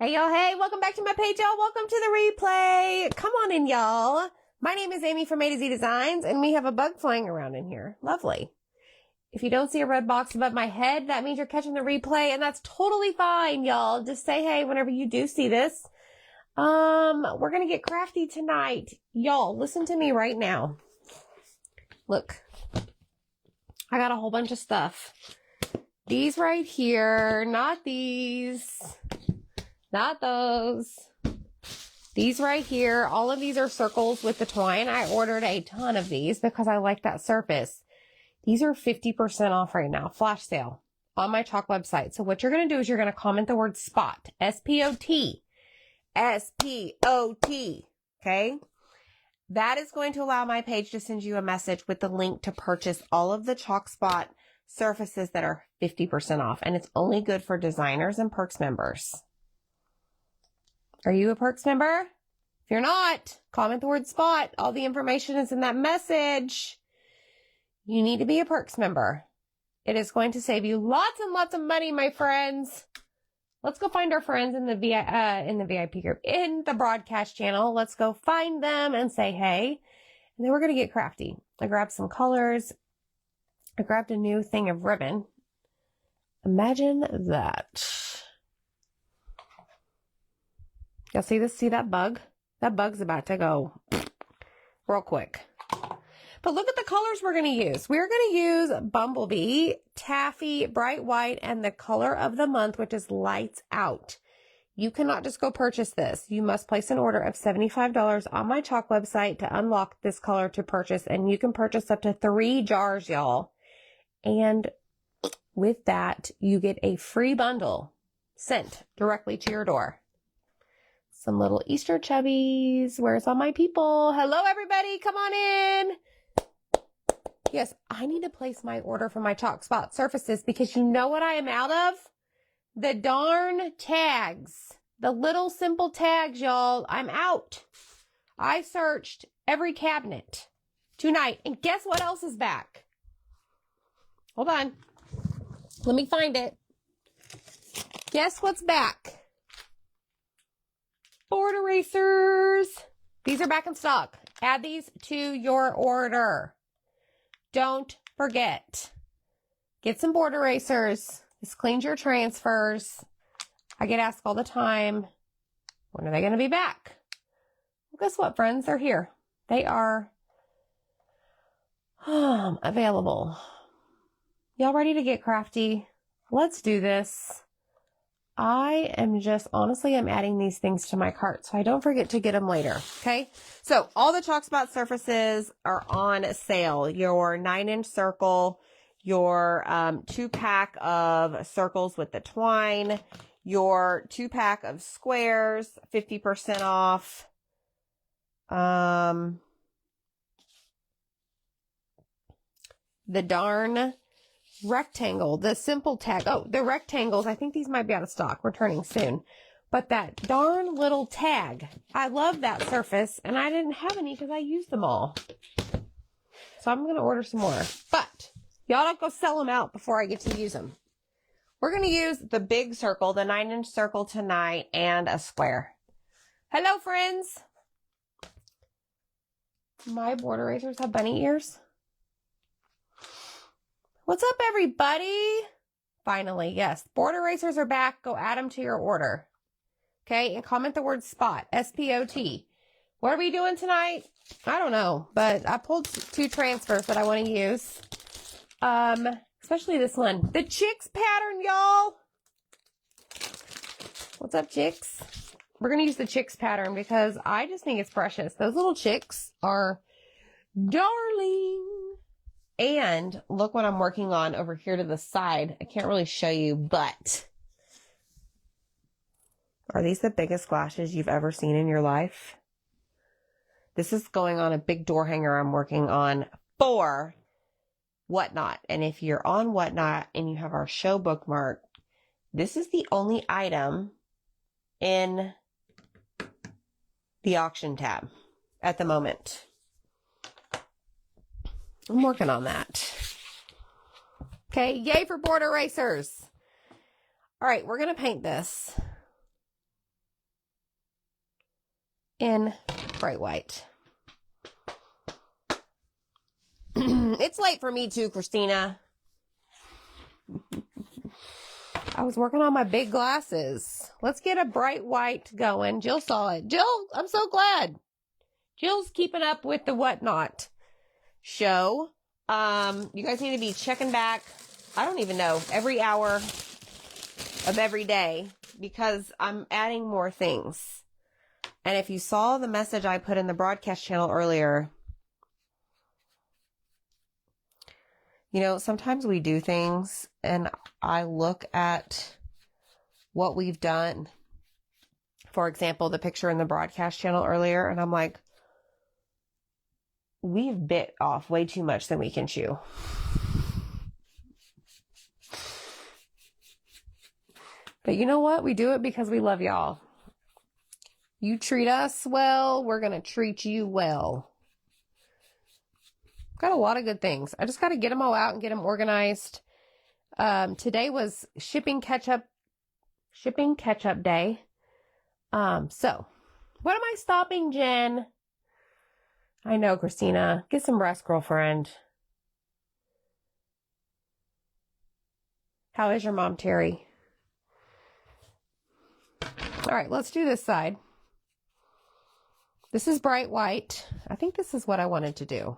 Hey, y'all. Hey, welcome back to my page, y'all. Welcome to the replay. Come on in, y'all. My name is Amy from A to Z Designs, and we have a bug flying around in here. Lovely. If you don't see a red box above my head, that means you're catching the replay, and that's totally fine, y'all. Just say hey whenever you do see this. We're gonna get crafty tonight. Y'all, listen to me right now. Look. I got a whole bunch of stuff. These right here, not these. Not those. These right here, all of these are circles with the twine. I ordered a ton of these because I like that surface. These are 50% off right now, flash sale on my Chalk website. So what you're going to do is you're going to comment the word spot, S-P-O-T, S-P-O-T, okay? That is going to allow my page to send you a message with the link to purchase all of the Chalk Spot surfaces that are 50% off. And it's only good for designers and Perks members. Are you a Perks member? If you're not, comment the word spot. All the information is in that message. You need to be a Perks member. It is going to save you lots and lots of money, my friends. Let's go find our friends in the VIP group, in the broadcast channel. Let's go find them and say hey. And then we're going to get crafty. I grabbed some colors. I grabbed a new thing of ribbon. Imagine that. Y'all see this? See that bug? That bug's about to go real quick. But look at the colors we're going to use. We're going to use Bumblebee, Taffy, Bright White, and the color of the month, which is Lights Out. You cannot just go purchase this. You must place an order of $75 on my Chalk website to unlock this color to purchase. And you can purchase up to 3 jars, y'all. And with that, you get a free bundle sent directly to your door. Some little Easter chubbies. Where's all my people? Hello, everybody. Come on in. Yes, I need to place my order for my Chalk Spot surfaces because you know what I am out of? The darn tags. The little simple tags, y'all. I'm out. I searched every cabinet tonight. And guess what else is back? Hold on. Let me find it. Guess what's back? Board erasers. These are back in stock. Add these to your order. Don't forget. Get some board erasers. This cleans your transfers. I get asked all the time, when are they going to be back? Well, guess what, friends? They're here. They are available. Y'all ready to get crafty? Let's do this. I am just, honestly, I'm adding these things to my cart so I don't forget to get them later, okay? So all the Chalk Spot surfaces are on sale. Your 9-inch circle, your 2-pack of circles with the twine, your 2-pack of squares, 50% off. The darn rectangle, the simple tag. Oh, the rectangles. I think these might be out of stock. We're turning soon. But that darn little tag. I love that surface. And I didn't have any because I used them all. So I'm going to order some more. But y'all don't go sell them out before I get to use them. We're going to use the big circle, the 9-inch circle tonight, and a square. Hello, friends. My board erasers have bunny ears. What's up, everybody? Finally, yes. Board erasers are back. Go add them to your order. Okay, and comment the word spot, S-P-O-T. What are we doing tonight? I don't know, but I pulled 2 transfers that I want to use. Especially this one. The chicks pattern, y'all. What's up, chicks? We're going to use the chicks pattern because I just think it's precious. Those little chicks are darling. And look what I'm working on over here to the side. I can't really show you, but are these the biggest glasses you've ever seen in your life? This is going on a big door hanger I'm working on for Whatnot. And if you're on Whatnot and you have our show bookmark, this is the only item in the auction tab at the moment. I'm working on that. Okay, yay for board erasers. All right, we're going to paint this. in bright white. It's late for me too, Christina. I was working on my big glasses. Let's get a bright white going. Jill saw it. Jill, I'm so glad. Jill's keeping up with the whatnot show. You guys need to be checking back, I don't even know, every hour of every day, because I'm adding more things. And if you saw the message I put in the broadcast channel earlier, you know, sometimes we do things and I look at what we've done. For example, the picture in the broadcast channel earlier, and I'm like, we've bit off way too much than we can chew. But you know what? We do it because we love y'all. You treat us well, we're going to treat you well. Got a lot of good things. I just got to get them all out and get them organized. Today was shipping catch-up day. So what am I stopping, Jen? I know, Christina. Get some rest, girlfriend. How is your mom, Terry? All right, let's do this side. This is bright white. I think this is what I wanted to do.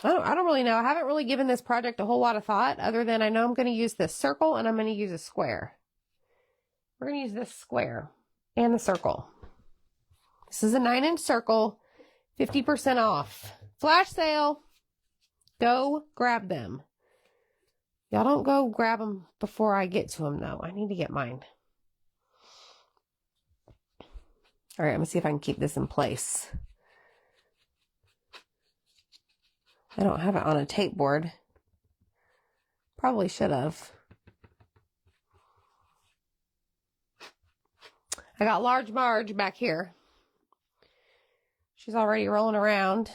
I don't really know. I haven't really given this project a whole lot of thought, other than I know I'm going to use this circle and I'm going to use a square. We're going to use this square and the circle. This is a 9-inch circle, 50% off. Flash sale. Go grab them. Y'all don't go grab them before I get to them, though. I need to get mine. All right, I'm going to see if I can keep this in place. I don't have it on a tape board. Probably should have. I got large Marge back here. She's already rolling around,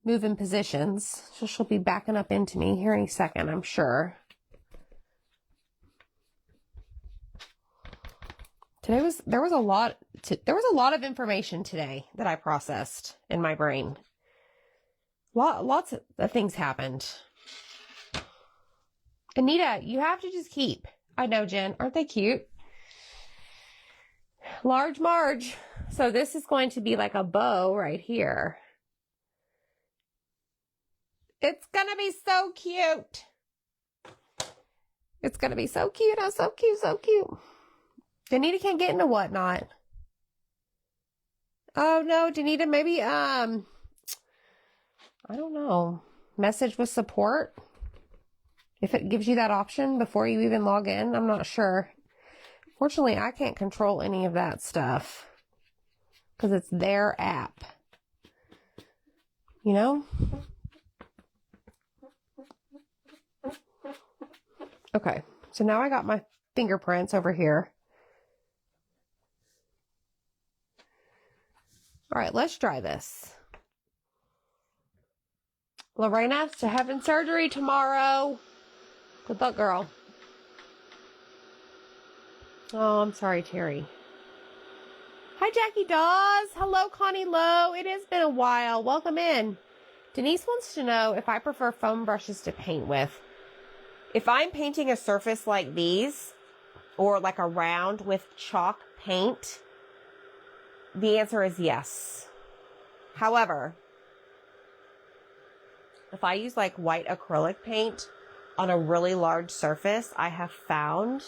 moving positions. So she'll be backing up into me here any second, I'm sure. There was a lot of information today that I processed in my brain. Lots of things happened. Anita, you have to just keep. I know, Jen. Aren't they cute? Large Marge. So this is going to be like a bow right here. It's going to be so cute. It's going to be so cute. Oh, so cute, so cute. Danita can't get into whatnot. Oh, no, Danita, maybe, I don't know. Message with support? If it gives you that option before you even log in, I'm not sure. Fortunately, I can't control any of that stuff because it's their app. You know? Okay, so now I got my fingerprints over here. All right, let's try this. Lorena's to having surgery tomorrow. Good luck, girl. Oh, I'm sorry, Terry. Hi, Jackie Dawes. Hello, Connie Lowe. It has been a while. Welcome in. Denise wants to know if I prefer foam brushes to paint with. If I'm painting a surface like these, or like a round with chalk paint, the answer is yes. However, if I use like white acrylic paint on a really large surface, I have found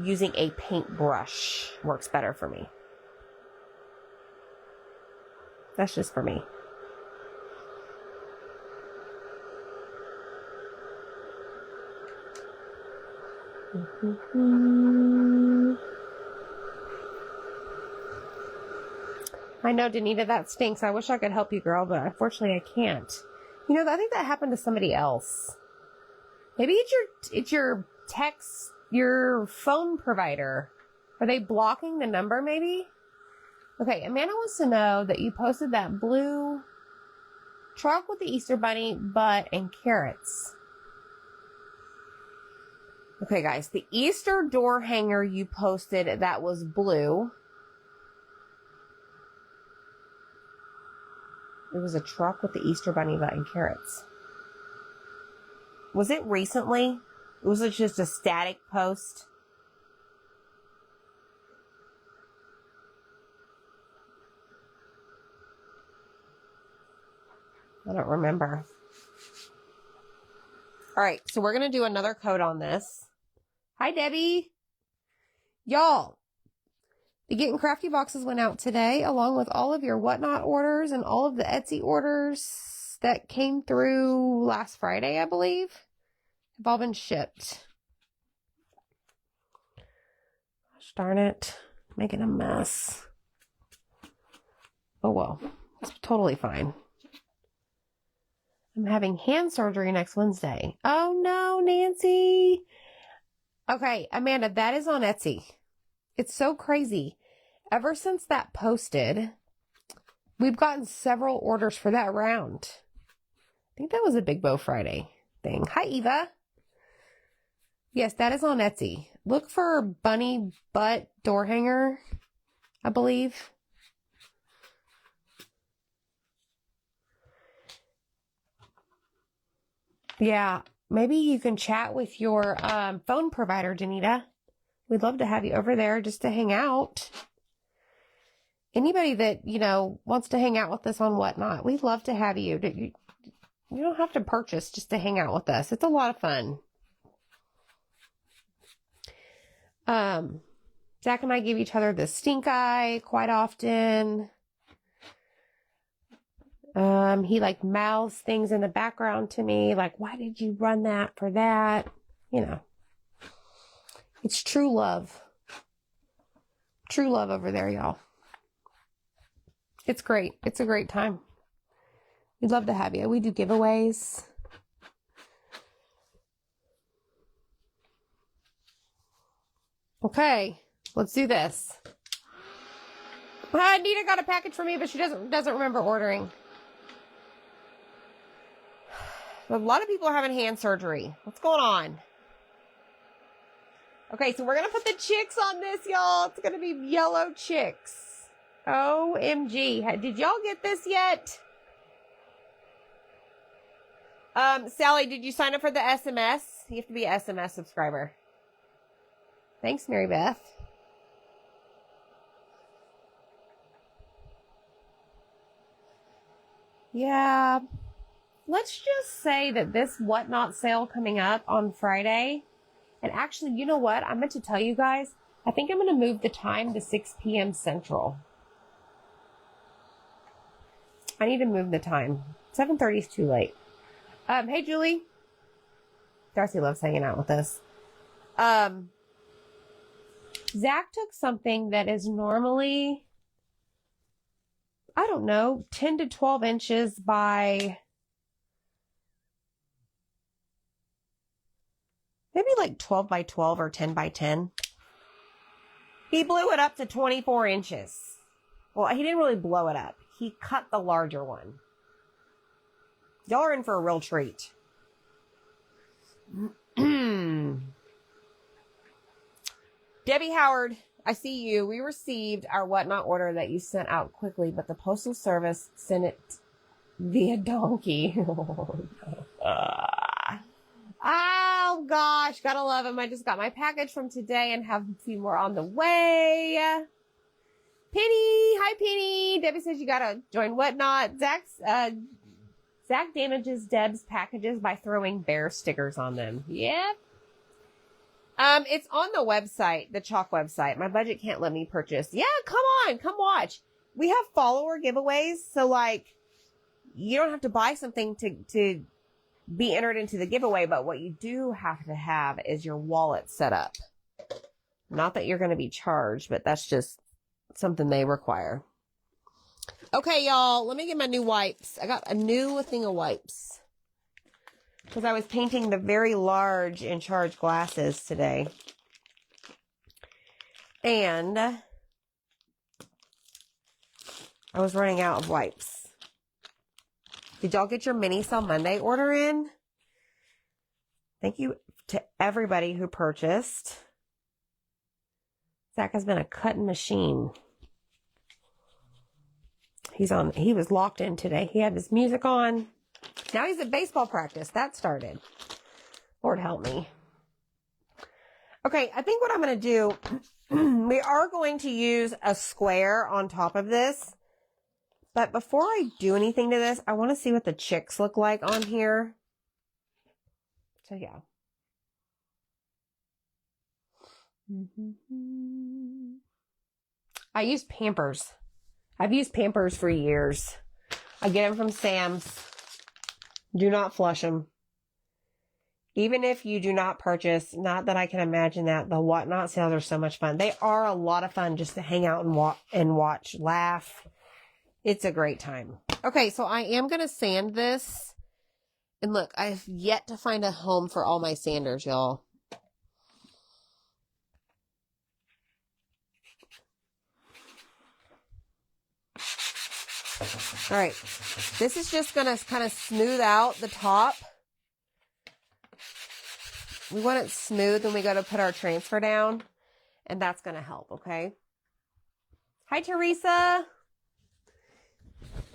using a paintbrush works better for me. That's just for me. I know, Danita, that stinks. I wish I could help you, girl, but unfortunately I can't. You know, I think that happened to somebody else. Maybe it's your text, your phone provider. Are they blocking the number, maybe? Okay, Amanda wants to know that you posted that blue truck with the Easter bunny, butt, and carrots. Okay, guys, the Easter door hanger you posted that was blue It was a truck with the Easter bunny and carrots. Was it recently? Was it just a static post? I don't remember. All right, so we're going to do another coat on this. Hi, Debbie. Y'all, the Getting Crafty boxes went out today, along with all of your Whatnot orders and all of the Etsy orders that came through last Friday, I believe. Have all been shipped. Gosh darn it. Making a mess. Oh, well. It's totally fine. I'm having hand surgery next Wednesday. Oh, no, Nancy. Okay, Amanda, that is on Etsy. It's so crazy. Ever since that posted, we've gotten several orders for that round. I think that was a Big Bow Friday thing. Hi, Eva. Yes, that is on Etsy. Look for bunny butt door hanger, I believe. Yeah, maybe you can chat with your phone provider, Danita. We'd love to have you over there just to hang out. Anybody that, you know, wants to hang out with us on Whatnot, we'd love to have you. You don't have to purchase just to hang out with us. It's a lot of fun. Zach and I give each other the stink eye quite often. He like mouths things in the background to me, like, why did you run that for that? You know, it's true love. True love over there, y'all. It's great. It's a great time. We'd love to have you. We do giveaways. Okay, let's do this. Nita got a package for me, but she doesn't remember ordering. A lot of people are having hand surgery. What's going on? Okay, so we're going to put the chicks on this, y'all. It's going to be yellow chicks. OMG. Did y'all get this yet? Sally, did you sign up for the SMS? You have to be an SMS subscriber. Thanks, Mary Beth. Yeah. Let's just say that this Whatnot sale coming up on Friday, and actually, you know what? I meant to tell you guys, I think I'm going to move the time to 6 p.m. Central. I need to move the time. 7:30 is too late. Hey, Julie. Darcy loves hanging out with us. Zach took something that is normally, I don't know, 10 to 12 inches by maybe like 12 by 12 or 10 by 10. He blew it up to 24 inches. Well, he didn't really blow it up. He cut the larger one. Y'all are in for a real treat. Debbie Howard, I see you. We received our Whatnot order that you sent out quickly, but the Postal Service sent it via donkey. Oh, gosh. Gotta love him. I just got my package from today and have a few more on the way. Penny. Hi, Penny. Debbie says you gotta join Whatnot. Zach damages Deb's packages by throwing bear stickers on them. Yep. It's on the website, the Chalk website. My budget can't let me purchase. Yeah, come on. Come watch. We have follower giveaways. So, like, you don't have to buy something to be entered into the giveaway, but what you do have to have is your wallet set up. Not that you're going to be charged, but that's just something they require. Okay, y'all, let me get my new wipes. I got a new thing of wipes because I was painting the very large In Charge glasses today. And I was running out of wipes. Did y'all get your Mini Sale Monday order in? Thank you to everybody who purchased. Zach has been a cutting machine. he was locked in today. He had his music on. Now he's at baseball practice. That started. Lord help me. Okay, I think what I'm going to do, we are going to use a square on top of this. But before I do anything to this, I want to see what the chicks look like on here. So yeah. I use Pampers. I've used Pampers for years. I get them from Sam's. Do not flush them. Even if you do not purchase, not that I can imagine that, the Whatnot sales are so much fun. They are a lot of fun just to hang out and watch, laugh. It's a great time. Okay, so I am going to sand this. And look, I've yet to find a home for all my sanders, y'all. All right, this is just going to kind of smooth out the top. We want it smooth when we go to put our transfer down, and that's going to help, okay? Hi, Teresa.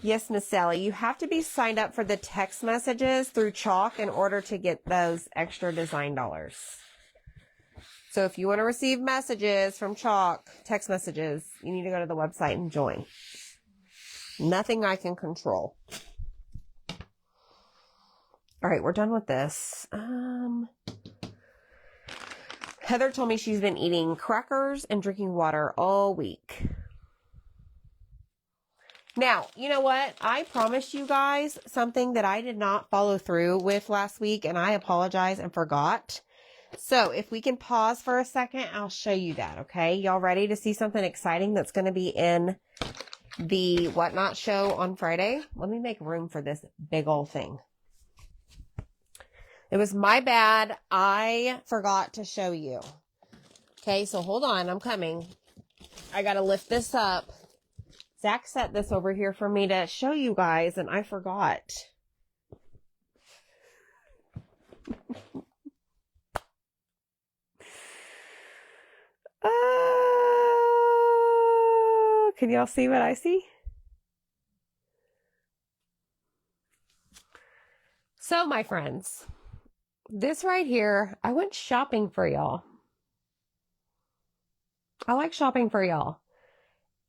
Yes, Miss Sally, you have to be signed up for the text messages through Chalk in order to get those extra design dollars. So if you want to receive messages from Chalk, text messages, you need to go to the website and join. Nothing I can control. All right, we're done with this. Heather told me she's been eating crackers and drinking water all week. Now, you know what? I promised you guys something that I did not follow through with last week, and I apologize and forgot. So if we can pause for a second, I'll show you that, okay? Y'all ready to see something exciting that's going to be in the Whatnot show on Friday? Let me make room for this big old thing. It was my bad. I forgot to show you. Okay, so hold on. I'm coming. I got to lift this up. Zach set this over here for me to show you guys, and I forgot. Can y'all see what I see? So, my friends, this right here, I went shopping for y'all. I like shopping for y'all.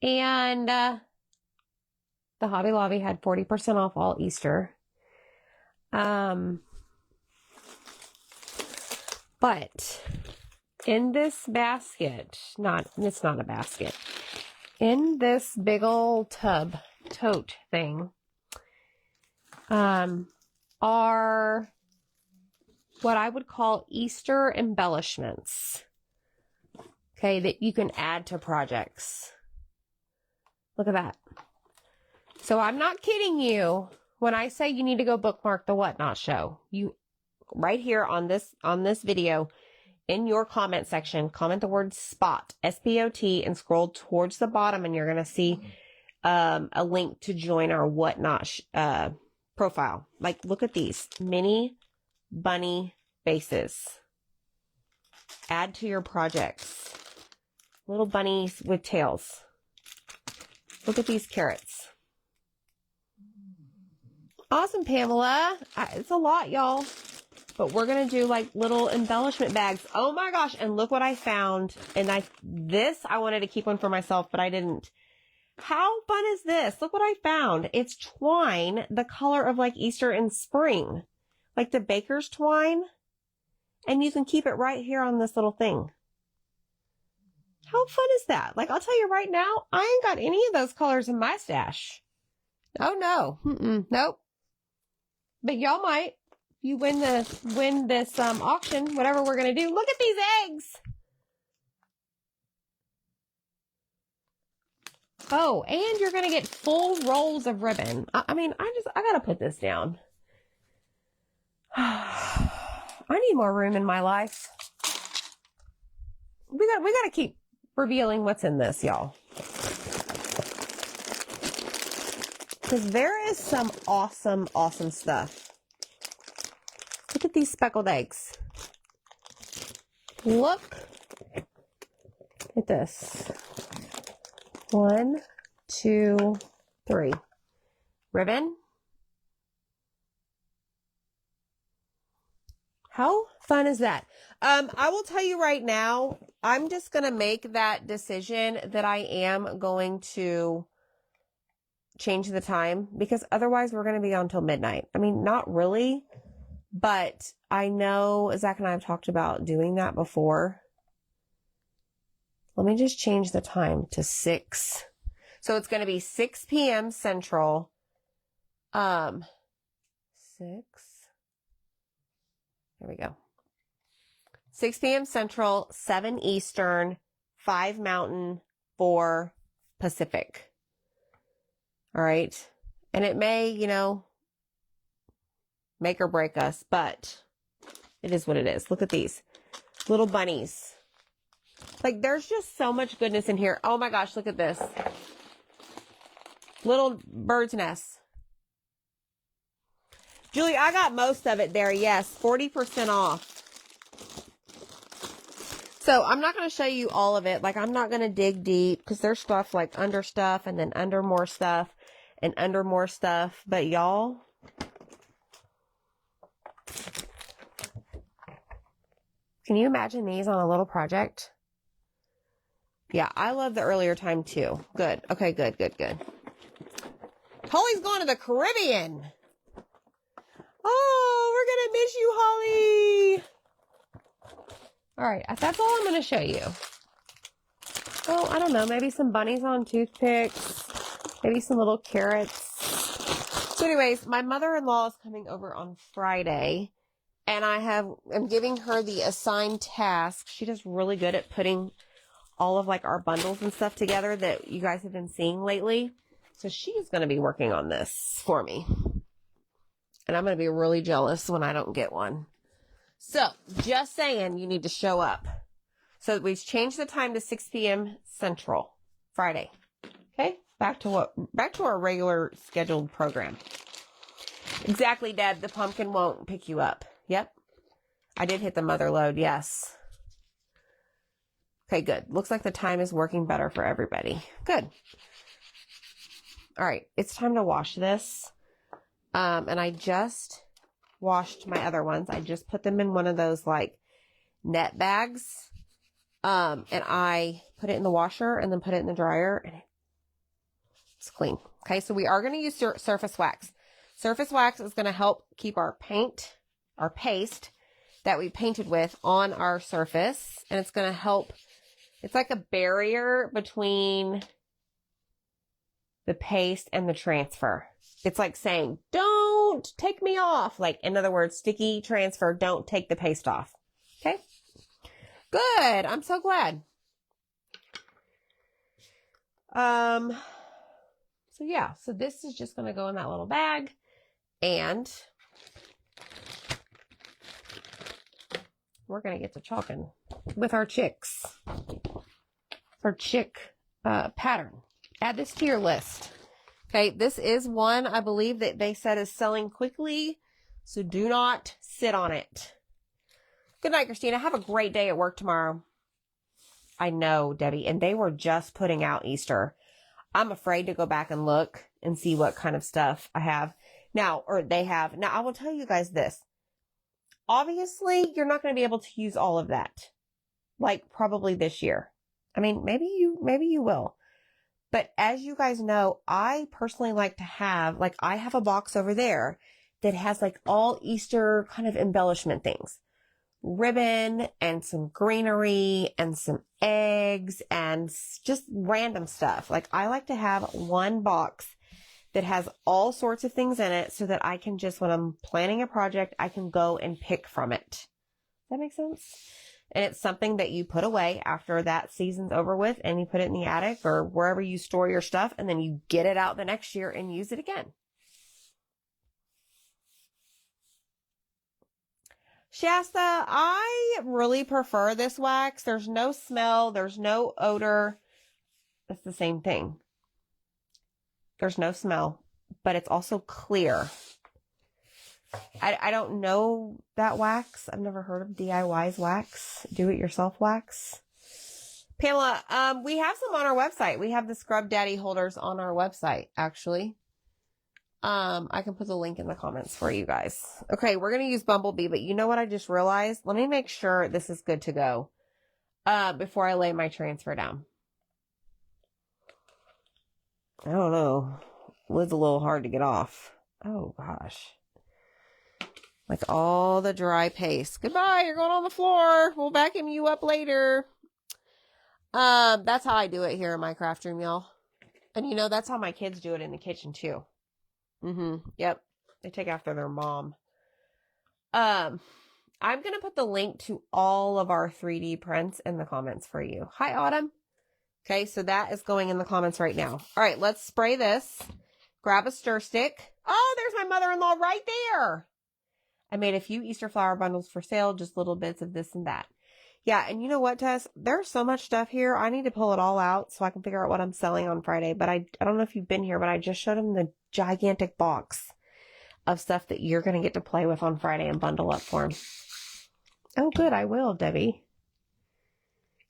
And the Hobby Lobby had 40% off all Easter. But in this basket, it's not a basket. In this big old tote thing, are what I would call Easter embellishments. Okay, that you can add to projects. Look at that. So I'm not kidding you when I say you need to go bookmark the Whatnot show. You right here on this video, in your comment section, comment the word SPOT, S-P-O-T, and scroll towards the bottom, and you're going to see a link to join our Whatnot profile. Like, look at these mini bunny faces. Add to your projects. Little bunnies with tails. Look at these carrots. Awesome, Pamela. It's a lot, y'all. But we're going to do like little embellishment bags. Oh my gosh. And look what I found. And I wanted to keep one for myself, but I didn't. How fun is this? Look what I found. It's twine, the color of like Easter and spring. Like the baker's twine. And you can keep it right here on this little thing. How fun is that? Like, I'll tell you right now, I ain't got any of those colors in my stash. Oh no. Nope. But y'all might. You win this auction, whatever we're going to do. Look at these eggs. Oh, and you're going to get full rolls of ribbon. I mean, I got to put this down. I need more room in my life. We got to keep revealing what's in this, y'all. Because there is some awesome, awesome stuff. Look at these speckled eggs. Look at this. 1, 2, 3. ribbon. How fun is that? I will tell you right now, I'm just going to make that decision that I am going to change the time, because otherwise we're going to be on till midnight. I mean, not really, but I know Zach and I have talked about doing that before. Let me just change the time to 6. So it's going to be 6 p.m. Central. 6. There we go. 6 p.m. Central, 7 Eastern, 5 Mountain, 4 Pacific. All right. And it may, you know, make or break us, but it is what it is. Look at these little bunnies. Like, there's just so much goodness in here. Oh my gosh, look at this. Little bird's nest. Julie, I got most of it there. Yes, 40% off. So I'm not going to show you all of it. Like, I'm not going to dig deep because there's stuff like under stuff and then under more stuff and under more stuff. But y'all, can you imagine these on a little project? Yeah, I love the earlier time too. Good. Okay, good. Holly's going to the Caribbean. Oh, we're going to miss you, Holly. All right, that's all I'm going to show you. Oh, I don't know. Maybe some bunnies on toothpicks. Maybe some little carrots. So anyways, my mother-in-law is coming over on Friday, and I'm giving her the assigned task. She does really good at putting all of like our bundles and stuff together that you guys have been seeing lately. So she's going to be working on this for me. And I'm going to be really jealous when I don't get one. So just saying, you need to show up. So we've changed the time to 6 p.m. Central Friday. Okay. Back to our regular scheduled program. Exactly, Dad. The pumpkin won't pick you up. Yep. I did hit the mother load. Yes. Okay, good. Looks like the time is working better for everybody. Good. All right. It's time to wash this. And I just washed my other ones. I just put them in one of those like net bags. And I put it in the washer and then put it in the dryer and it's clean. Okay. So we are going to use surface wax. Surface wax is going to help keep our paste that we painted with on our surface. And it's going to help. It's like a barrier between the paste and the transfer. It's like saying, don't take me off. Like, in other words, sticky transfer, don't take the paste off. Okay. Good. I'm so glad. So yeah, so this is just going to go in that little bag and we're going to get to chalking with our chicks. Our chick pattern. Add this to your list. Okay, this is one I believe that they said is selling quickly, so do not sit on it. Good night, Christina. Have a great day at work tomorrow. I know, Debbie, and they were just putting out Easter. I'm afraid to go back and look and see what kind of stuff I have now, or they have. Now, I will tell you guys this. Obviously, you're not going to be able to use all of that, like probably this year. I mean, maybe you will. But as you guys know, I personally like to have, like, I have a box over there that has like all Easter kind of embellishment things. Ribbon and some greenery and some eggs and just random stuff. Like, I like to have one box that has all sorts of things in it so that I can just, when I'm planning a project, I can go and pick from it. Does that make sense? And it's something that you put away after that season's over with and you put it in the attic or wherever you store your stuff and then you get it out the next year and use it again. Shasta, I really prefer this wax. There's no smell. There's no odor. It's the same thing. There's no smell, but it's also clear. I don't know that wax. I've never heard of DIY's wax, do-it-yourself wax. Pamela, we have some on our website. We have the Scrub Daddy holders on our website, actually. I can put the link in the comments for you guys. Okay, we're going to use Bumblebee, but you know what I just realized? Let me make sure this is good to go, before I lay my transfer down. I don't know. Lid's a little hard to get off. Oh, gosh. Like all the dry paste. Goodbye, you're going on the floor. We'll vacuum you up later. That's how I do it here in my craft room, y'all. And you know, that's how my kids do it in the kitchen too. Yep. They take after their mom. I'm going to put the link to all of our 3D prints in the comments for you. Hi, Autumn. Okay, so that is going in the comments right now. All right, let's spray this. Grab a stir stick. Oh, there's my mother-in-law right there. I made a few Easter flower bundles for sale, just little bits of this and that. Yeah, and you know what, Tess? There's so much stuff here. I need to pull it all out so I can figure out what I'm selling on Friday. But I don't know if you've been here, but I just showed them the gigantic box of stuff that you're going to get to play with on Friday and bundle up for them. Oh, good. I will, Debbie.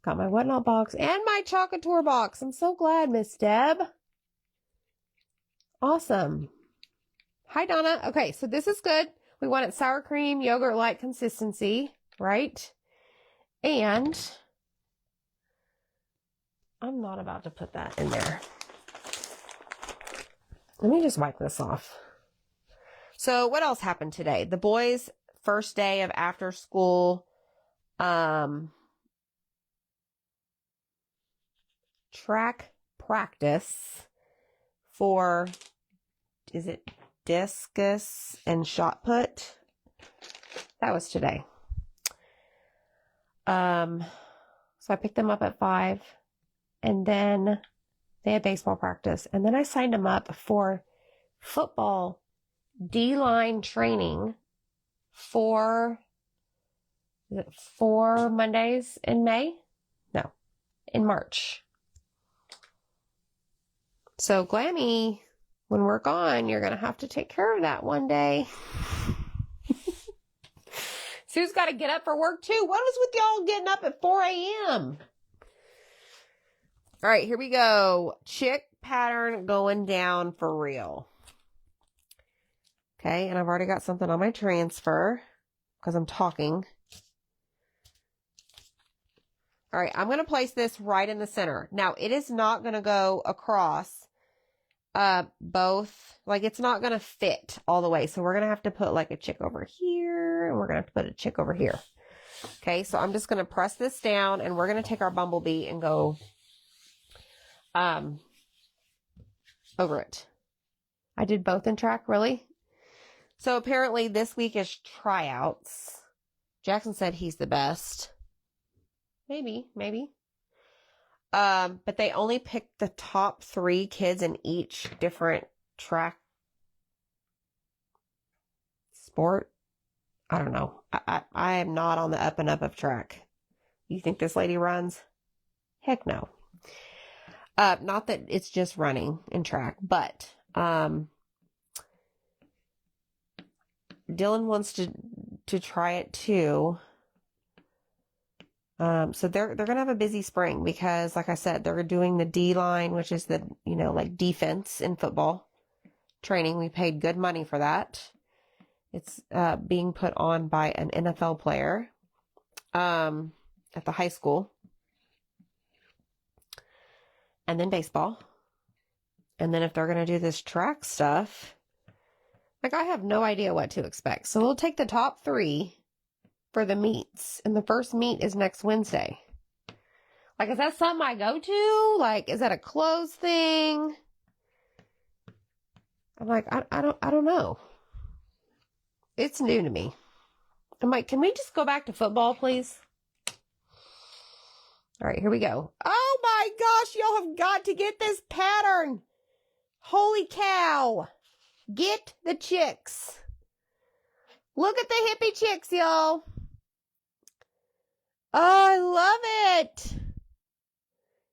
Got my Whatnot box and my Chalk Couture box. I'm so glad, Miss Deb. Awesome. Hi, Donna. Okay, so this is good. We want it sour cream, yogurt-like consistency, right? And I'm not about to put that in there. Let me just wipe this off. So what else happened today? The boys' first day of after school track practice for, is it discus and shot put? That was today. So I picked them up at 5, and then they had baseball practice, and then I signed them up for football D-line training for, is it 4 Mondays in May? No, in March. So Glammy, when we're gone, you're going to have to take care of that one day. Sue's got to get up for work too. What was with y'all getting up at 4 a.m.? All right, here we go. Chick pattern going down for real. Okay, and I've already got something on my transfer because I'm talking. All right, I'm going to place this right in the center. Now, it is not going to go across both, like it's not going to fit all the way. So we're going to have to put like a chick over here, and we're going to have to put a chick over here. Okay, so I'm just going to press this down, and we're going to take our Bumblebee and go over it. I did both in track, really? So apparently this week is tryouts. Jackson said he's the best. Maybe. But they only picked the top 3 kids in each different track sport. I don't know. I am not on the up and up of track. You think this lady runs? Heck no. Not that it's just running in track, but Dylan wants to try it too. So they're going to have a busy spring because, like I said, they're doing the D line, which is the, like defense in football training. We paid good money for that. It's, being put on by an NFL player, at the high school, and then baseball. And then if they're going to do this track stuff, like I have no idea what to expect. So we'll take the top 3 for the meets, and the first meet is next Wednesday. Like, is that something I go to? Like, is that a closed thing? I'm like, I don't know. It's new to me. I'm like, can we just go back to football, please? All right, here we go. Oh my gosh, y'all have got to get this pattern. Holy cow. Get the chicks. Look at the hippie chicks, y'all. Oh, I love it.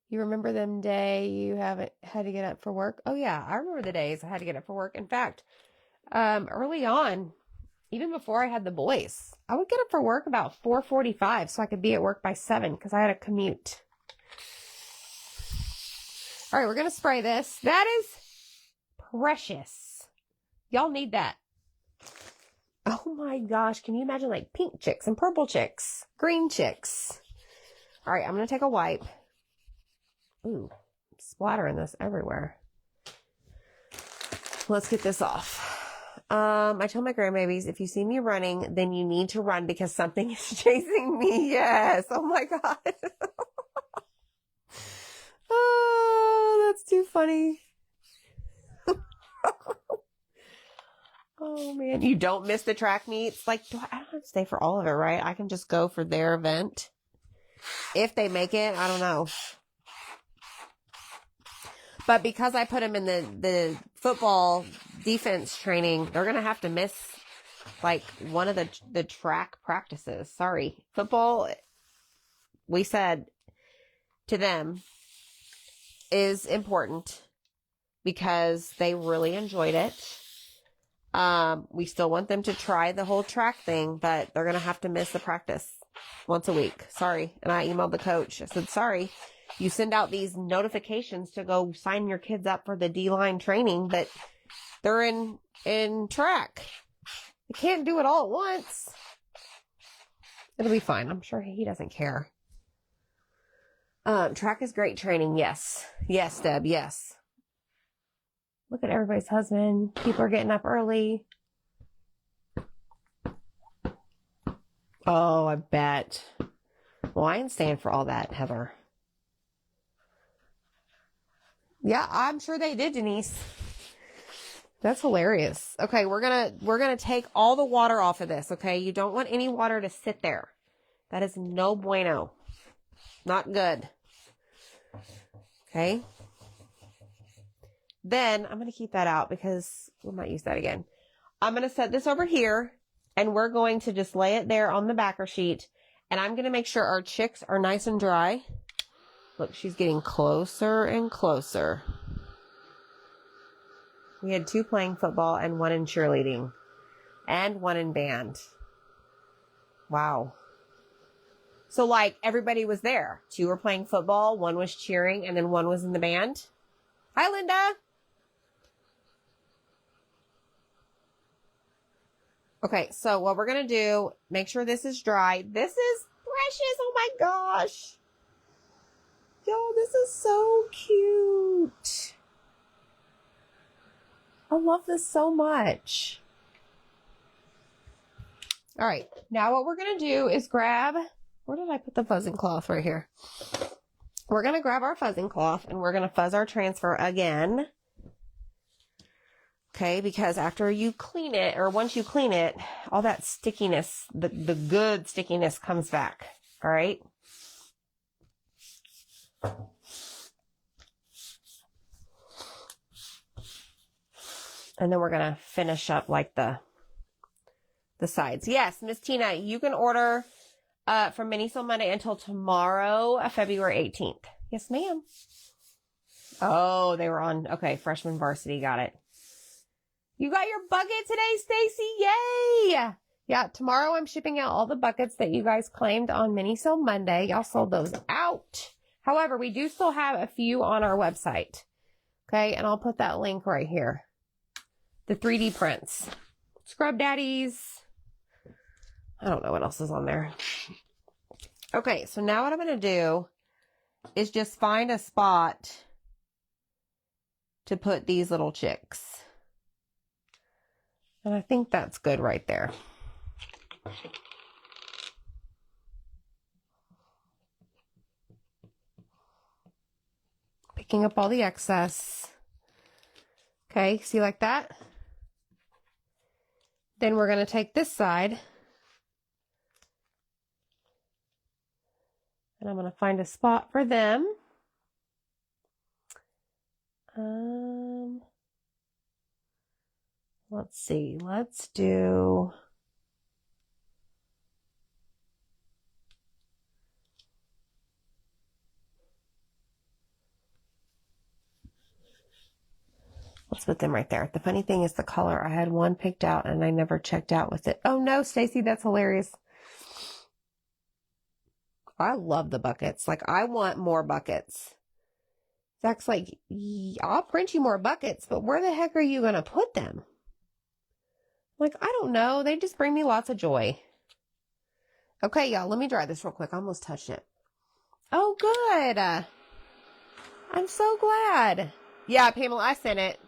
You remember them day you haven't had to get up for work? Oh yeah, I remember the days I had to get up for work. In fact, early on, even before I had the boys, I would get up for work about 4:45 so I could be at work by 7 because I had a commute. All right, we're going to spray this. That is precious. Y'all need that. Oh my gosh. Can you imagine like pink chicks and purple chicks, green chicks? All right. I'm going to take a wipe. Ooh, splattering this everywhere. Let's get this off. I told my grandbabies, if you see me running, then you need to run because something is chasing me. Yes. Oh my God. Oh, that's too funny. Oh man. You don't miss the track meets. Like, I don't have to stay for all of it, right? I can just go for their event. If they make it, I don't know. But because I put them in the football defense training, they're going to have to miss like one of the track practices. Sorry. Football, we said to them, is important because they really enjoyed it. We still want them to try the whole track thing, but they're going to have to miss the practice once a week. Sorry. And I emailed the coach. I said, sorry. You send out these notifications to go sign your kids up for the D-line training, but they're in track. You can't do it all at once. It'll be fine. I'm sure he doesn't care. Track is great training. Yes. Yes, Deb. Yes. Look at everybody's husband. People are getting up early. Oh, I bet. Well, I ain't staying for all that, Heather. Yeah, I'm sure they did, Denise. That's hilarious. Okay, we're gonna take all the water off of this, okay? You don't want any water to sit there. That is no bueno. Not good. Okay? Then, I'm gonna keep that out because we might use that again. I'm gonna set this over here, and we're going to just lay it there on the backer sheet, and I'm gonna make sure our chicks are nice and dry. Look, she's getting closer and closer. We had 2 playing football and 1 in cheerleading and 1 in band. Wow. So like everybody was there. 2 were playing football, 1 was cheering, and then 1 was in the band. Hi, Linda. Okay, so what we're going to do, make sure this is dry. This is precious. Oh my gosh. Y'all, this is so cute. I love this so much. All right. Now what we're going to do is grab, where did I put the fuzzing cloth? Right here. We're going to grab our fuzzing cloth and we're going to fuzz our transfer again. Okay. Because after you clean it, or once you clean it, all that stickiness, the good stickiness comes back. All right. And then we're going to finish up like the sides. Yes, Miss Tina, you can order from Mini Sale Monday until tomorrow, February 18th. Yes, ma'am. Oh, they were on. Okay, freshman varsity. Got it. You got your bucket today, Stacy. Yay. Yeah, tomorrow I'm shipping out all the buckets that you guys claimed on Mini Sale Monday. Y'all sold those out. However, we do still have a few on our website. Okay, and I'll put that link right here. The 3D prints. Scrub Daddies. I don't know what else is on there. Okay, so now what I'm going to do is just find a spot to put these little chicks. And I think that's good right there. Picking up all the excess. Okay, see like that? Then we're going to take this side. And I'm going to find a spot for them. Let's see. Let's do... Let's put them right there. The funny thing is the color. I had one picked out and I never checked out with it. Oh no, Stacy, that's hilarious. I love the buckets. Like, I want more buckets. Zach's like, I'll print you more buckets, but where the heck are you going to put them? Like, I don't know. They just bring me lots of joy. Okay, y'all, let me dry this real quick. I almost touched it. Oh, good. I'm so glad. Yeah, Pamela, I sent it.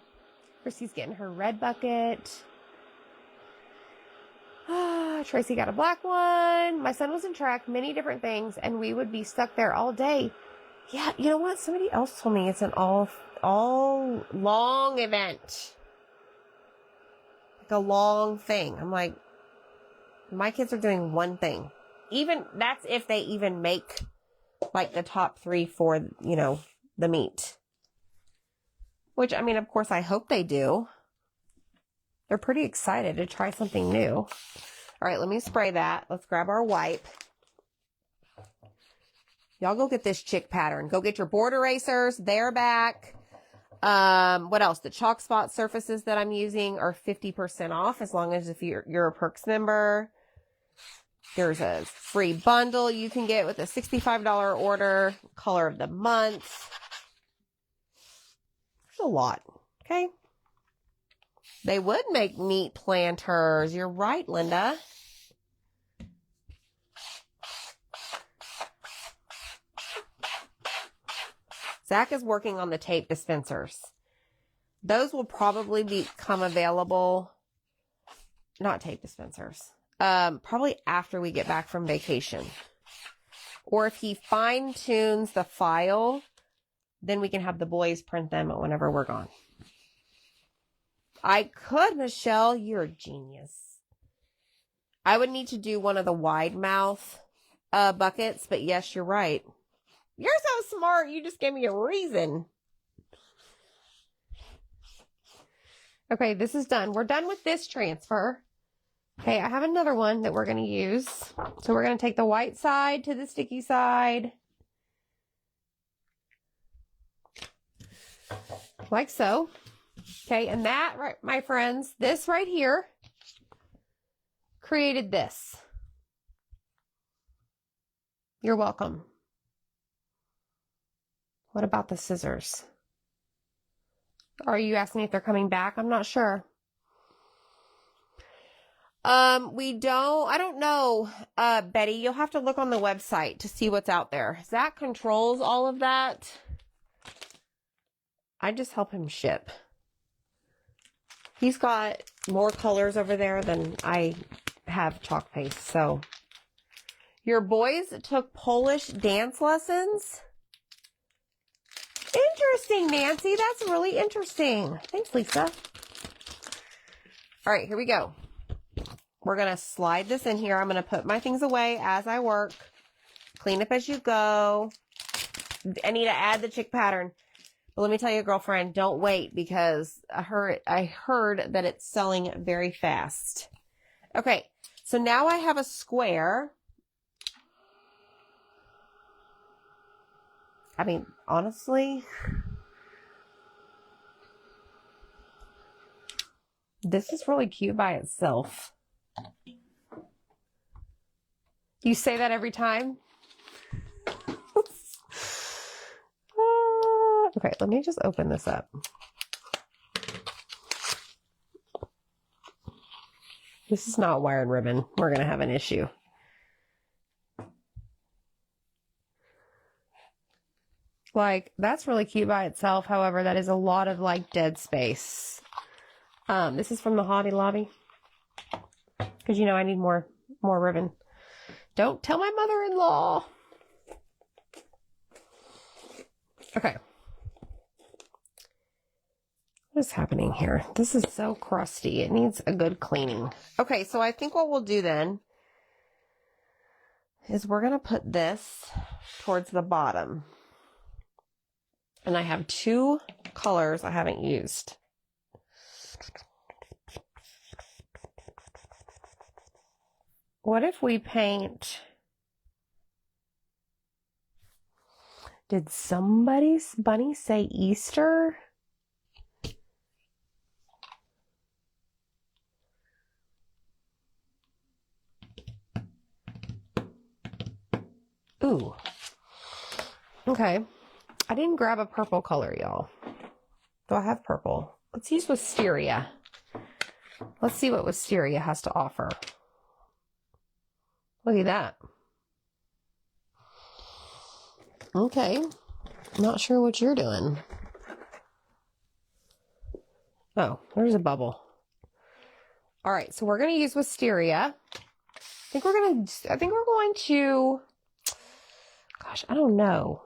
Chrissy's getting her red bucket. Tracy got a black one. My son was in track, many different things, and we would be stuck there all day. Yeah, you know what? Somebody else told me it's an all long event. Like a long thing. I'm like, my kids are doing one thing. Even, that's if they even make like the top 3 for, you know, the meet. Which, I mean, of course, I hope they do. They're pretty excited to try something new. All right, let me spray that. Let's grab our wipe. Y'all go get this chick pattern. Go get your board erasers. They're back. What else? The chalk spot surfaces that I'm using are 50% off as long as if you're a Perks member. There's a free bundle you can get with a $65 order. Color of the month. There's a lot. Okay. They would make neat planters. You're right, Linda. Zach is working on the tape dispensers. Those will probably become available. Not tape dispensers. Probably after we get back from vacation. Or if he fine tunes the file, then we can have the boys print them whenever we're gone. I could, Michelle. You're a genius. I would need to do one of the wide mouth buckets, but yes, you're right. You're so smart. You just gave me a reason. Okay, this is done. We're done with this transfer. Okay, I have another one that we're going to use. So we're going to take the white side to the sticky side. Like so. Okay, and that, right, my friends, this right here created this. You're welcome. What about the scissors? Are you asking me if they're coming back? I'm not sure. I don't know, Betty. You'll have to look on the website to see what's out there. Zach controls all of that. I just help him ship. He's got more colors over there than I have chalk paste, so. Your boys took Polish dance lessons? Interesting, Nancy. That's really interesting. Thanks, Lisa. All right, here we go. We're going to slide this in here. I'm going to put my things away as I work. Clean up as you go. I need to add the chick pattern. But let me tell you, girlfriend, don't wait because I heard that it's selling very fast. Okay, so now I have a square. I mean, honestly, this is really cute by itself. You say that every time? Okay, let me just open this up. This is not wire and ribbon. We're going to have an issue. Like, that's really cute by itself. However, that is a lot of, like, dead space. This is from the Hobby Lobby. Because, you know, I need more ribbon. Don't tell my mother-in-law. Okay. What is happening here? This is so crusty. It needs a good cleaning. Okay, so I think what we'll do then is we're going to put this towards the bottom. And I have 2 colors I haven't used. What if we paint... Did somebody's bunny say Easter? Ooh. Okay. I didn't grab a purple color, y'all. Do I have purple? Let's use Wisteria. Let's see what Wisteria has to offer. Look at that. Okay. Not sure what you're doing. Oh, there's a bubble. All right, so we're going to use Wisteria. I think we're going to, gosh, I don't know.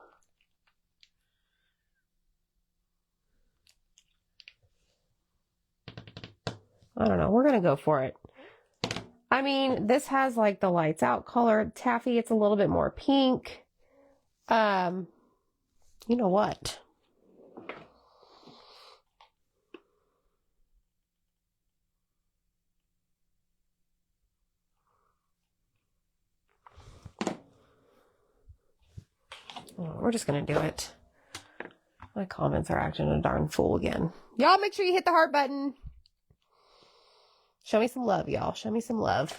I don't know. We're going to go for it. I mean, this has like the lights out color. Taffy, it's a little bit more pink. You know what? Oh, we're just going to do it. My comments are acting a darn fool again. Y'all make sure you hit the heart button. Show me some love, y'all. Show me some love.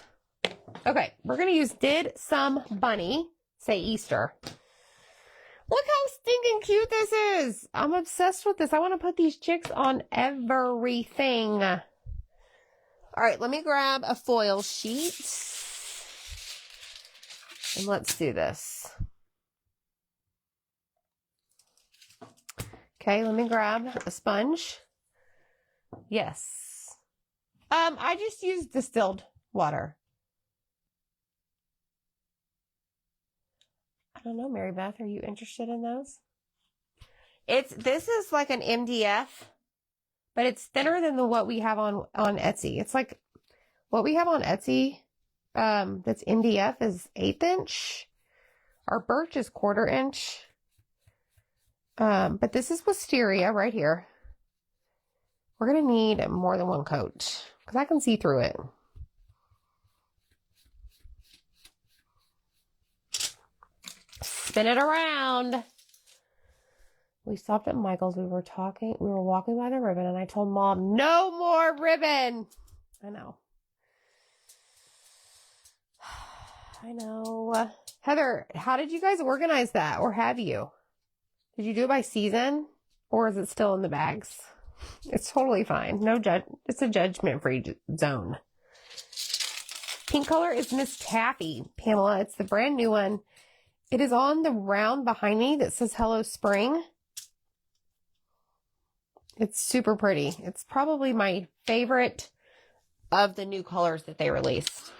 Okay, we're going to use Did Some Bunny Say Easter. Look how stinking cute this is. I'm obsessed with this. I want to put these chicks on everything. All right, let me grab a foil sheet. And let's do this. Okay, let me grab a sponge. Yes. I just used distilled water. I don't know, Mary Beth, are you interested in those? This is like an MDF, but it's thinner than what we have on Etsy. It's like what we have on Etsy, that's MDF is 1/8 inch. Our birch is 1/4 inch. But this is Wisteria right here. We're going to need more than one coat because I can see through it. Spin it around. We stopped at Michael's. We were walking by the ribbon and I told Mom, no more ribbon. I know. I know. Heather, how did you guys organize that? Or have you? Did you do it by season? Or is it still in the bags? It's totally fine. No judge. It's a judgment-free zone. Pink color is Miss Taffy, Pamela. It's the brand new one. It is on the round behind me that says Hello Spring. It's super pretty. It's probably my favorite of the new colors that they released.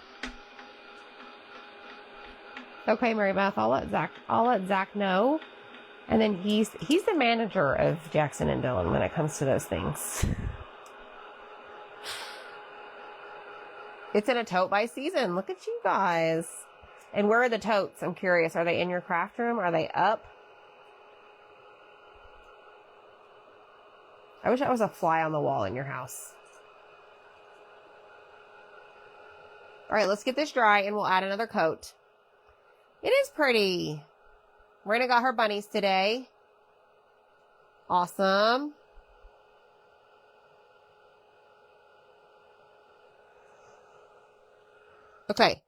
Okay, Mary Beth, I'll let Zach know. And then he's the manager of Jackson and Dillon when it comes to those things. It's in a tote by season. Look at you guys. And where are the totes? I'm curious. Are they in your craft room? Are they up? I wish I was a fly on the wall in your house. All right, let's get this dry and we'll add another coat. It is pretty. Raina got her bunnies today. Awesome. Okay.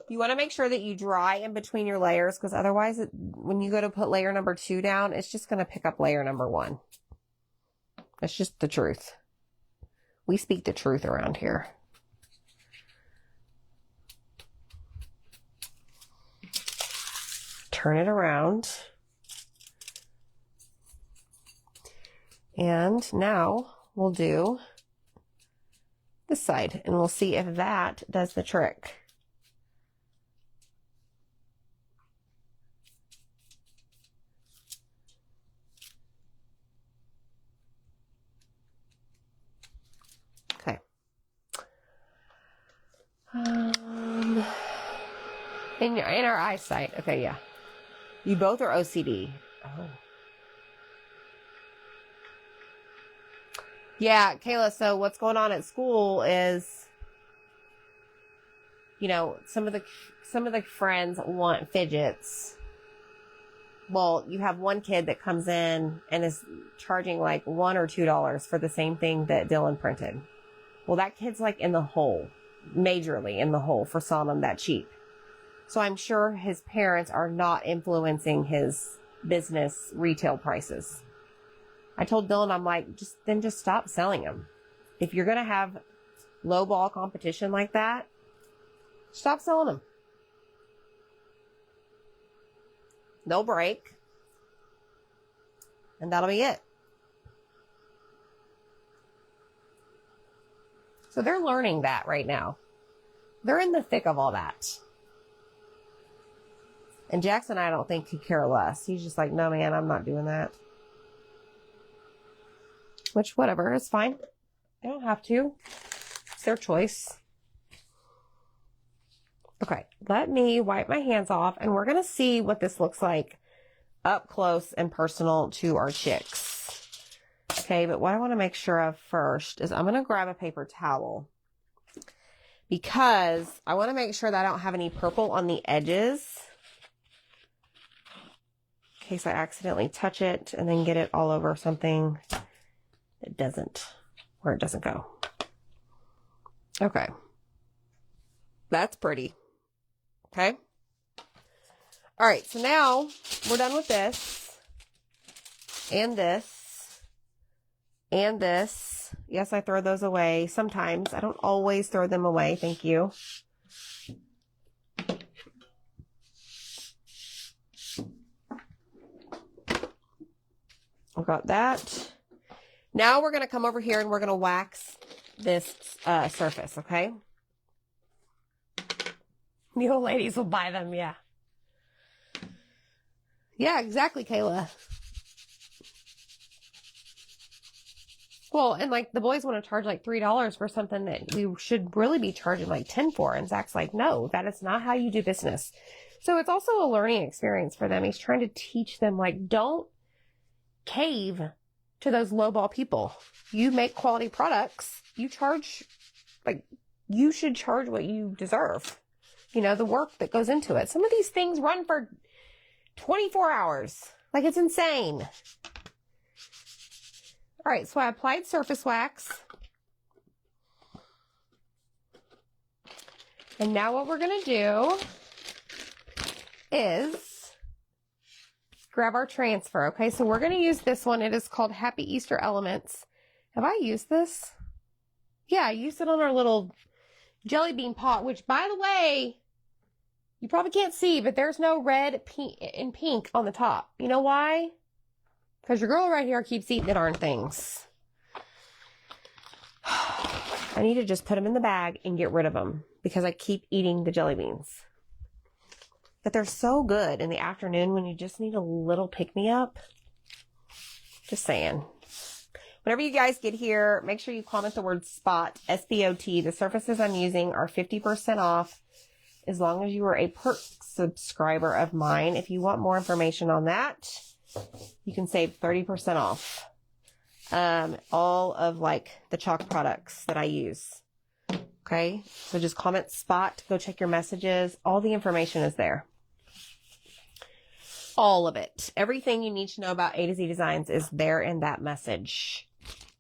You want to make sure that you dry in between your layers because otherwise when you go to put layer number 2 down, it's just going to pick up layer number 1. That's just the truth. We speak the truth around here. Turn it around. And now we'll do this side and we'll see if that does the trick. Okay. In our eyesight. Okay, yeah. You both are OCD. Oh. Yeah, Kayla, so what's going on at school is, you know, some of the friends want fidgets. Well, you have one kid that comes in and is charging like $1 or $2 for the same thing that Dylan printed. Well, that kid's like in the hole, majorly in the hole for selling them that cheap. So I'm sure his parents are not influencing his business retail prices. I told Dylan, I'm like, just stop selling them. If you're going to have low ball competition like that, stop selling them. They'll break. And that'll be it. So they're learning that right now. They're in the thick of all that. And Jackson, I don't think could care less. He's just like, no, man, I'm not doing that. Which, whatever, it's fine. They don't have to. It's their choice. Okay, let me wipe my hands off, and we're going to see what this looks like up close and personal to our chicks. Okay, but what I want to make sure of first is I'm going to grab a paper towel because I want to make sure that I don't have any purple on the edges in case I accidentally touch it and then get it all over something that doesn't, where it doesn't go. Okay. That's pretty. Okay. All right, so now we're done with this and this. And this. Yes, I throw those away sometimes. I don't always throw them away. Thank you. I've got that. Now we're going to come over here and we're going to wax this surface, okay? The old ladies will buy them, yeah. Yeah, exactly, Kayla. Well, and like the boys want to charge like $3 for something that we should really be charging like 10 for. And Zach's like, no, that is not how you do business. So it's also a learning experience for them. He's trying to teach them, like, don't cave to those lowball people. You make quality products. You charge, like, you should charge what you deserve. You know, the work that goes into it. Some of these things run for 24 hours. Like, it's insane. All right, so I applied surface wax. And now what we're going to do is grab our transfer. Okay, so we're going to use this one. It is called Happy Easter Elements. Have I used this? Yeah, I used it on our little jelly bean pot, which, by the way, you probably can't see, but there's no red and pink on the top. You know why? Because your girl right here keeps eating the darn things. I need to just put them in the bag and get rid of them because I keep eating the jelly beans. But they're so good in the afternoon when you just need a little pick-me-up. Just saying. Whenever you guys get here, make sure you comment the word SPOT, S-P-O-T. The surfaces I'm using are 50% off as long as you are a perk subscriber of mine. If you want more information on that, you can save 30% off all of like the chalk products that I use. Okay, so just comment SPOT, go check your messages. All the information is there. All of it. Everything you need to know about A to Z Designs is there in that message.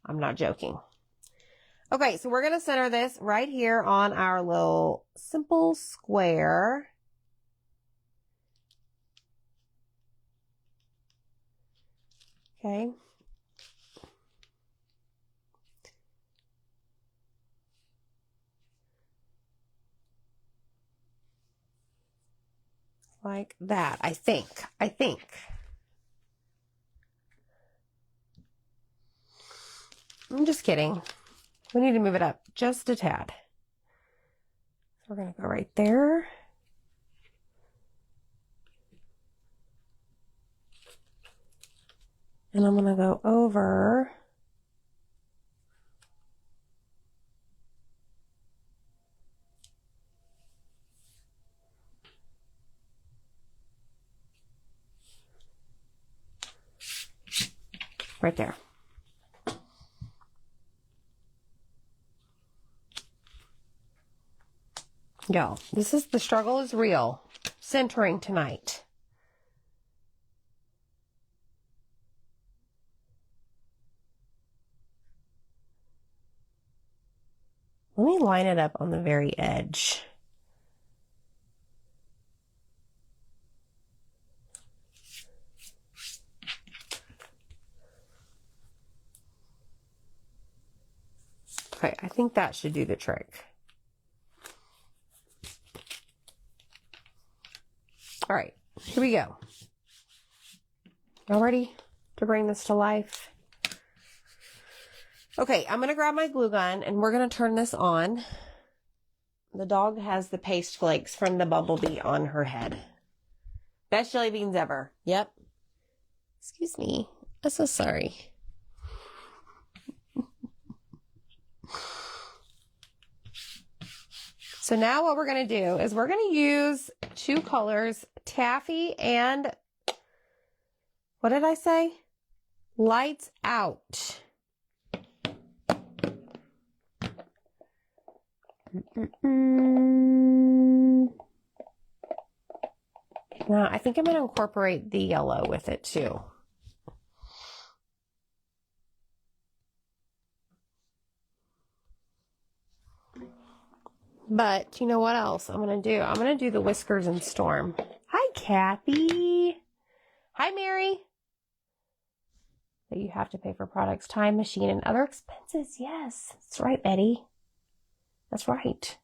I'm not joking. Okay, so we're going to center this right here on our little simple square. Okay. Like that, I think. I'm just kidding. We need to move it up just a tad. So we're going to go right there. And I'm going to go over. Right there. Y'all, the struggle is real. Centering tonight. Let me line it up on the very edge. Okay, I think that should do the trick. All right, here we go. Y'all ready to bring this to life? Okay, I'm going to grab my glue gun and we're going to turn this on. The dog has the paste flakes from the bumblebee on her head. Best jelly beans ever. Yep. Excuse me. I'm so sorry. So now what we're going to do is we're going to use two colors, taffy and, what did I say? Lights Out. Now, I think I'm going to incorporate the yellow with it too. But you know what else I'm going to do? I'm going to do the Whiskers and Storm. Hi, Kathy. Hi, Mary. That you have to pay for products, time, machine, and other expenses. Yes, that's right, Betty. That's right.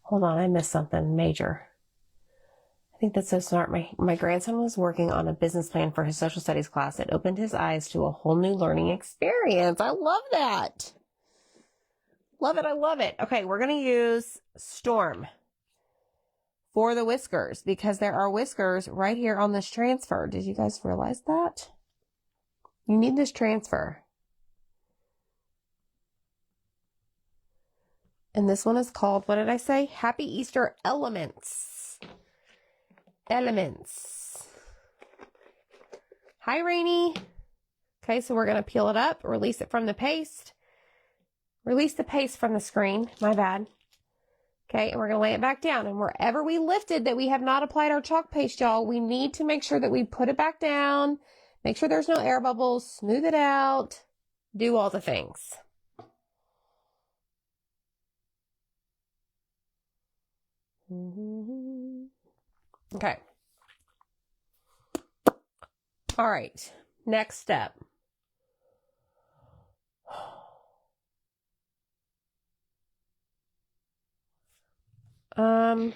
Hold on, I missed something major. I think that's so smart. My grandson was working on a business plan for his social studies class. It opened his eyes to a whole new learning experience. I love that. Love it, I love it. Okay, we're going to use Storm for the whiskers because there are whiskers right here on this transfer. Did you guys realize that? You need this transfer. And this one is called, what did I say? Happy Easter Elements. Elements. Hi, Rainy. Okay, so we're going to peel it up, release it from the paste. Release the paste from the screen. My bad. Okay, and we're going to lay it back down. And wherever we lifted that we have not applied our chalk paste, y'all, we need to make sure that we put it back down. Make sure there's no air bubbles. Smooth it out. Do all the things. Okay. All right. Next step. I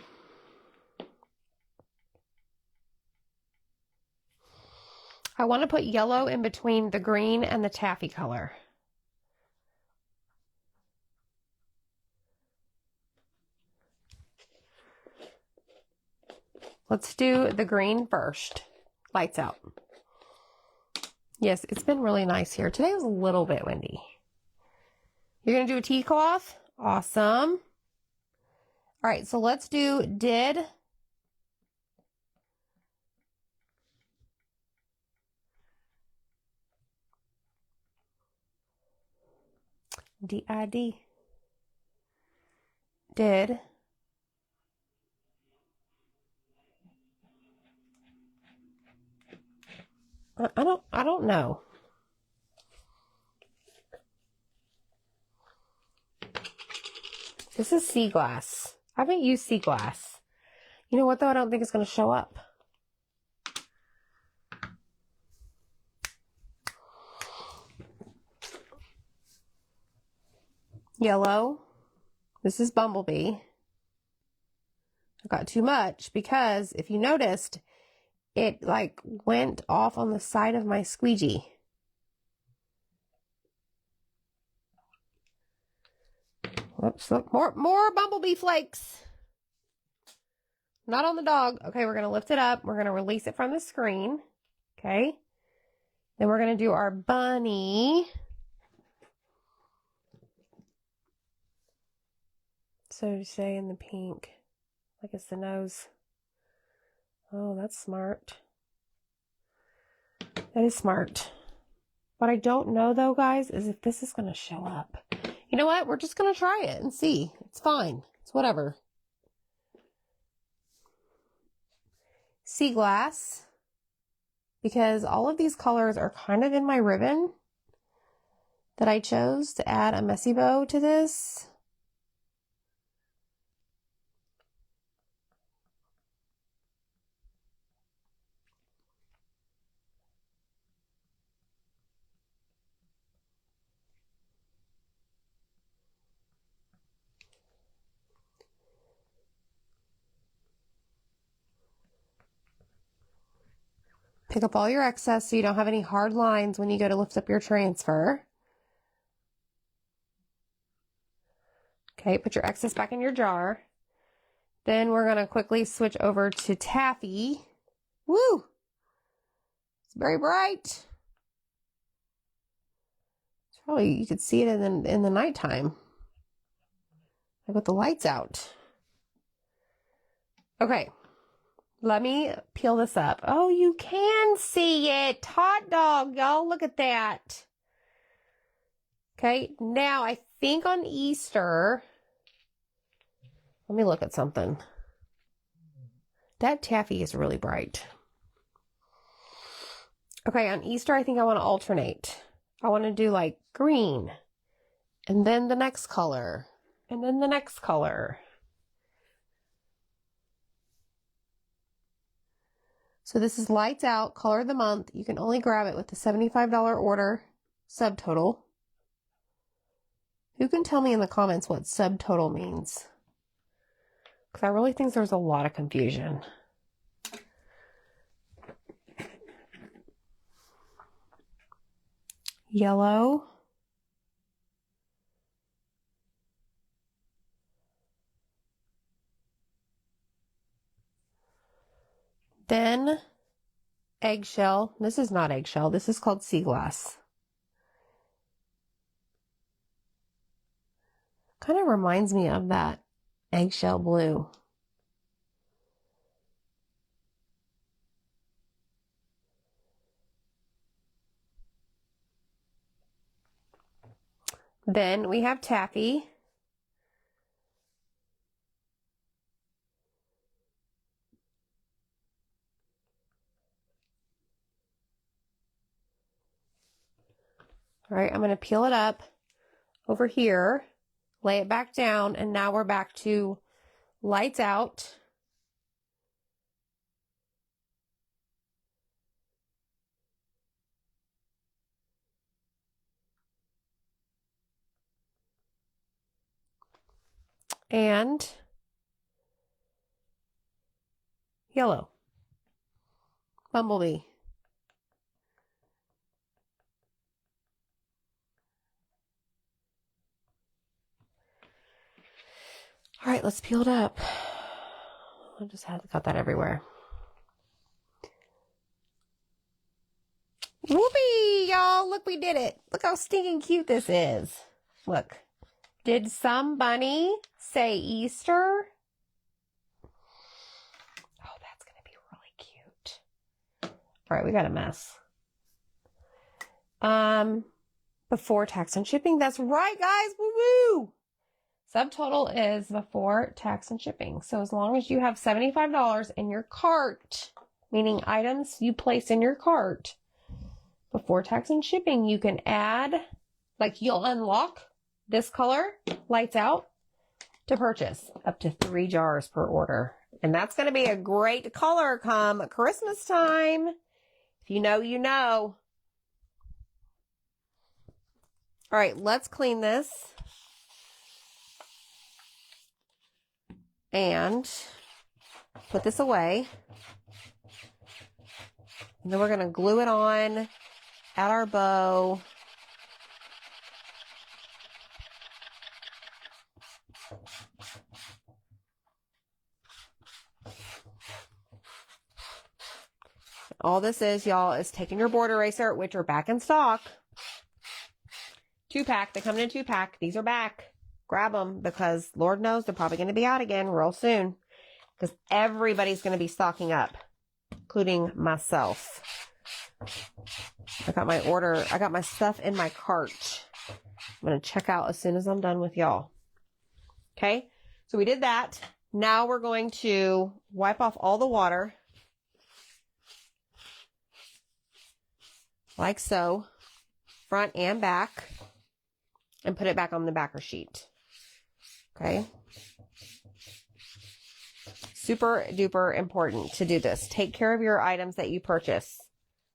want to put yellow in between the green and the taffy color. Let's do the green first. Lights out. Yes, it's been really nice here. Today was a little bit windy. You're going to do a tea cloth? Awesome. All right, so let's do did. D-I-D. Did. I don't know. This is sea glass. I haven't used sea glass. You know what though? I don't think it's going to show up. Yellow. This is Bumblebee. I got too much because if you noticed, it like went off on the side of my squeegee. Whoops, look, more Bumblebee flakes. Not on the dog. Okay, we're going to lift it up. We're going to release it from the screen. Okay. Then we're going to do our bunny. So to say in the pink, like it's the nose. Oh, that's smart. That is smart. What I don't know though, guys, is if this is going to show up. You know what? We're just going to try it and see. It's fine. It's whatever. Sea glass. Because all of these colors are kind of in my ribbon that I chose to add a messy bow to this. Pick up all your excess so you don't have any hard lines when you go to lift up your transfer. Okay, put your excess back in your jar. Then we're going to quickly switch over to taffy. Woo! It's very bright. It's probably, you could see it in the nighttime. Like with the lights out. Okay. Let me peel this up. Oh, you can see it. Hot dog, y'all. Look at that. Okay, now I think on Easter, let me look at something. That taffy is really bright. Okay, on Easter, I think I want to alternate. I want to do like green, and then the next color, and then the next color. So this is Lights Out, Color of the Month. You can only grab it with the $75 order subtotal. Who can tell me in the comments what subtotal means? Because I really think there's a lot of confusion. Yellow. Then eggshell. This is not eggshell. This is called sea glass. Kind of reminds me of that eggshell blue. Then we have taffy. All right, I'm going to peel it up over here, lay it back down, and now we're back to Lights Out. And yellow. Bumblebee. All right, let's peel it up. I just got that everywhere. Whoopee, y'all. Look, we did it. Look how stinking cute this is. Look. Did some bunny say Easter? Oh, that's going to be really cute. All right, we got a mess. Before tax and shipping. That's right, guys. Woo-woo! Subtotal is before tax and shipping. So as long as you have $75 in your cart, meaning items you place in your cart, before tax and shipping, you can add, like you'll unlock this color, Lights Out, to purchase up to 3 jars per order. And that's going to be a great color come Christmas time. If you know, you know. All right, let's clean this. And put this away. And then we're going to glue it on at our bow. All this is, y'all, is taking your board eraser, which are back in stock. 2-pack. They come in a 2-pack. These are back. Grab them because Lord knows they're probably going to be out again real soon. Because everybody's going to be stocking up, including myself. I got my order. I got my stuff in my cart. I'm going to check out as soon as I'm done with y'all. Okay. So we did that. Now we're going to wipe off all the water. Like so. Front and back. And put it back on the backer sheet. Okay. Super duper important to do this. Take care of your items that you purchase.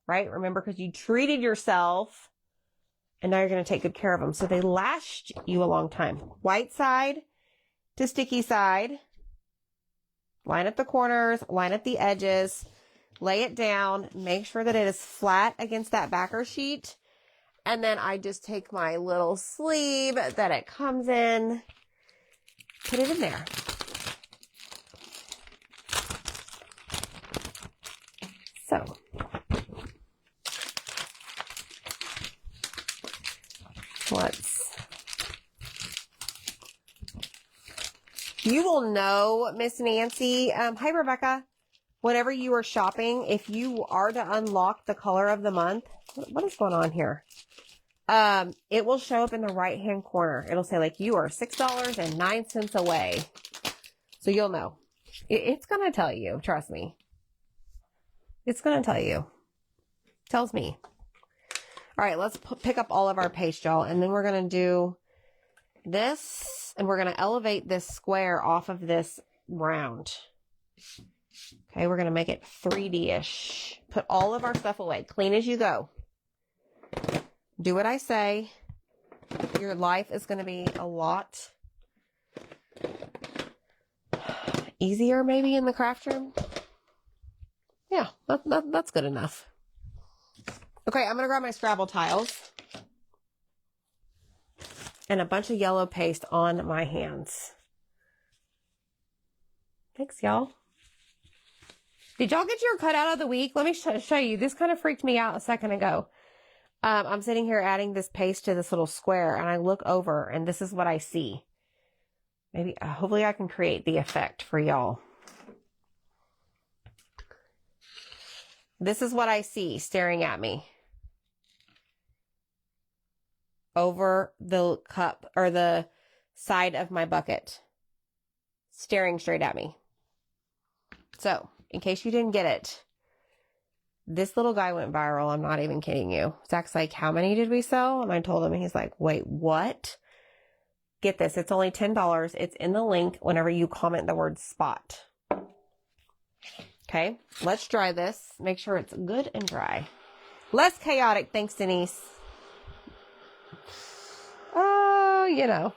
Right? Remember, because you treated yourself and now you're going to take good care of them. So they last you a long time. White side to sticky side. Line up the corners. Line up the edges. lay it down, make sure that it is flat against that backer sheet. And then I just take my little sleeve that it comes in, put it in there. So, you will know, Miss Nancy. Hi, Rebecca. Whenever you are shopping, if you are to unlock the color of the month, what is going on here? It will show up in the right-hand corner. It'll say like, you are $6.09 away. So you'll know. It's going to tell you. Trust me. It's going to tell you. Tells me. All right, let's pick up all of our paste, y'all. And then we're going to do this. And we're going to elevate this square off of this round. Okay, we're going to make it 3D-ish. Put all of our stuff away. Clean as you go. Do what I say. Your life is going to be a lot easier maybe in the craft room. Yeah, that's good enough. Okay, I'm going to grab my Scrabble tiles and a bunch of yellow paste on my hands. Thanks, y'all. Did y'all get your cutout of the week? Let me show you. This kind of freaked me out a second ago. I'm sitting here adding this paste to this little square, and I look over, and this is what I see. Maybe, hopefully I can create the effect for y'all. This is what I see staring at me. Over the cup, or the side of my bucket. Staring straight at me. So, in case you didn't get it, this little guy went viral. I'm not even kidding you. Zach's like, how many did we sell? And I told him, and he's like, wait, what? Get this. It's only $10. It's in the link whenever you comment the word spot. Okay, let's dry this. Make sure it's good and dry. Less chaotic. Thanks, Denise. Oh, you know.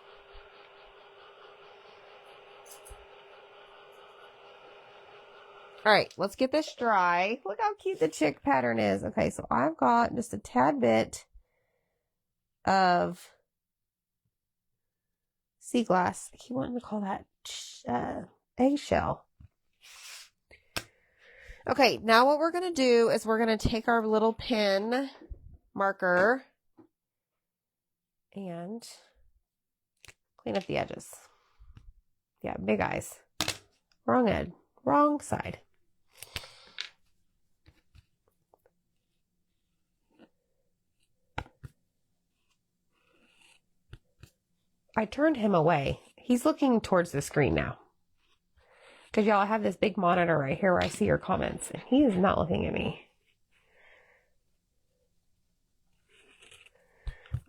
All right, let's get this dry. Look how cute the chick pattern is. Okay, so I've got just a tad bit of sea glass. I keep wanting to call that eggshell. Okay, now what we're going to do is we're going to take our little pen marker and clean up the edges. Yeah, big eyes. Wrong head. Wrong side. I turned him away. He's looking towards the screen now. Because y'all, I have this big monitor right here where I see your comments. And he is not looking at me.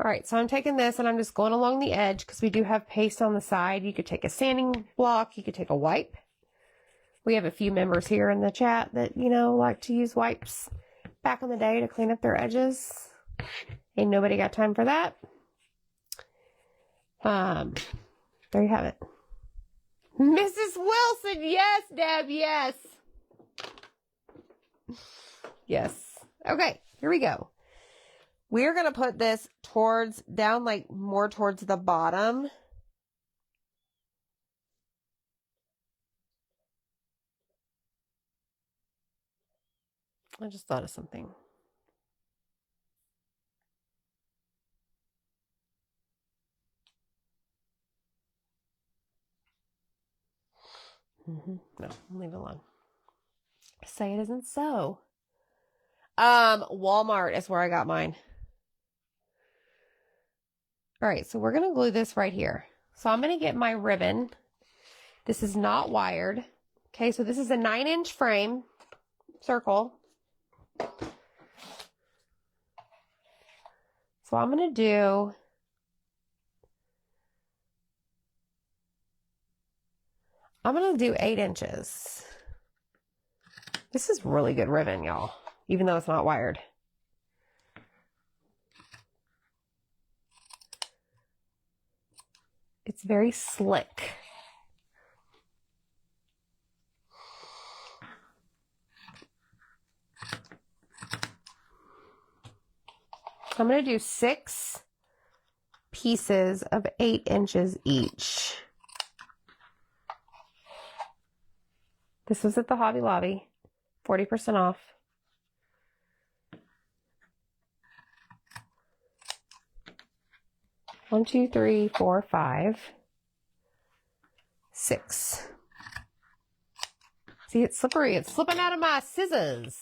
Alright, so I'm taking this and I'm just going along the edge because we do have paste on the side. You could take a sanding block. You could take a wipe. We have a few members here in the chat that, you know, like to use wipes back in the day to clean up their edges. Ain't nobody got time for that. There you have it. Mrs. Wilson, yes, Deb, yes. Yes. Okay, here we go. We're going to put this down like more towards the bottom. I just thought of something. No, leave it alone. Say it isn't so. Walmart is where I got mine. All right, so we're going to glue this right here. So I'm going to get my ribbon. This is not wired. Okay, so this is a 9-inch frame, circle. So I'm going to do 8 inches. This is really good ribbon, y'all, even though it's not wired. It's very slick. I'm going to do 6 pieces of 8 inches each. This was at the Hobby Lobby, 40% off. One, two, three, 4, 5, 6. See, it's slippery. It's slipping out of my scissors.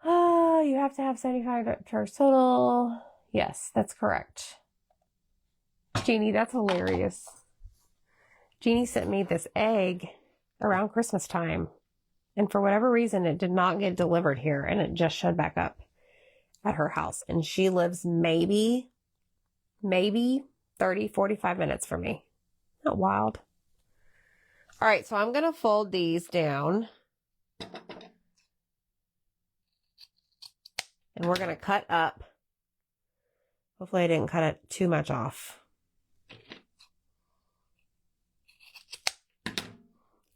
Oh, you have to have 75 charge total. Yes, that's correct. Jeannie, that's hilarious. Jeannie sent me this egg around Christmas time. And for whatever reason, it did not get delivered here. And it just showed back up at her house. And she lives maybe 30, 45 minutes from me. Not wild. All right, so I'm going to fold these down. And we're going to cut up. Hopefully I didn't cut it too much off.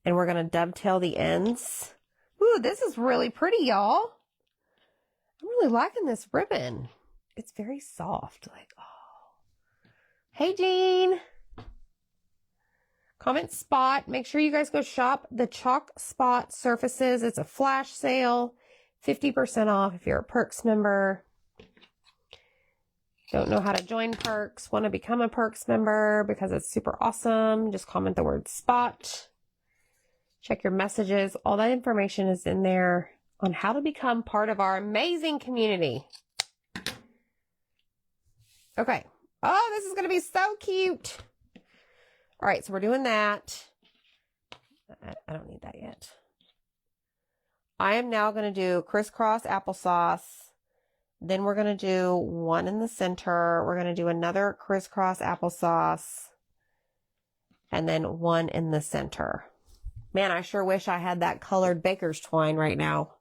And we're going to dovetail the ends. Ooh, this is really pretty, y'all. I'm really liking this ribbon. It's very soft. Like, oh. Hey, Jean. Comment Spot. Make sure you guys go shop the Chalk Spot surfaces. It's a flash sale. 50% off if you're a Perks member. Don't know how to join Perks. Want to become a Perks member because it's super awesome. Just comment the word Spot. Check your messages. All that information is in there on how to become part of our amazing community. Okay. Oh, this is going to be so cute. All right, so we're doing that. I don't need that yet. I am now going to do crisscross applesauce. Then we're going to do one in the center. We're going to do another crisscross applesauce. And then one in the center. Man, I sure wish I had that colored baker's twine right now.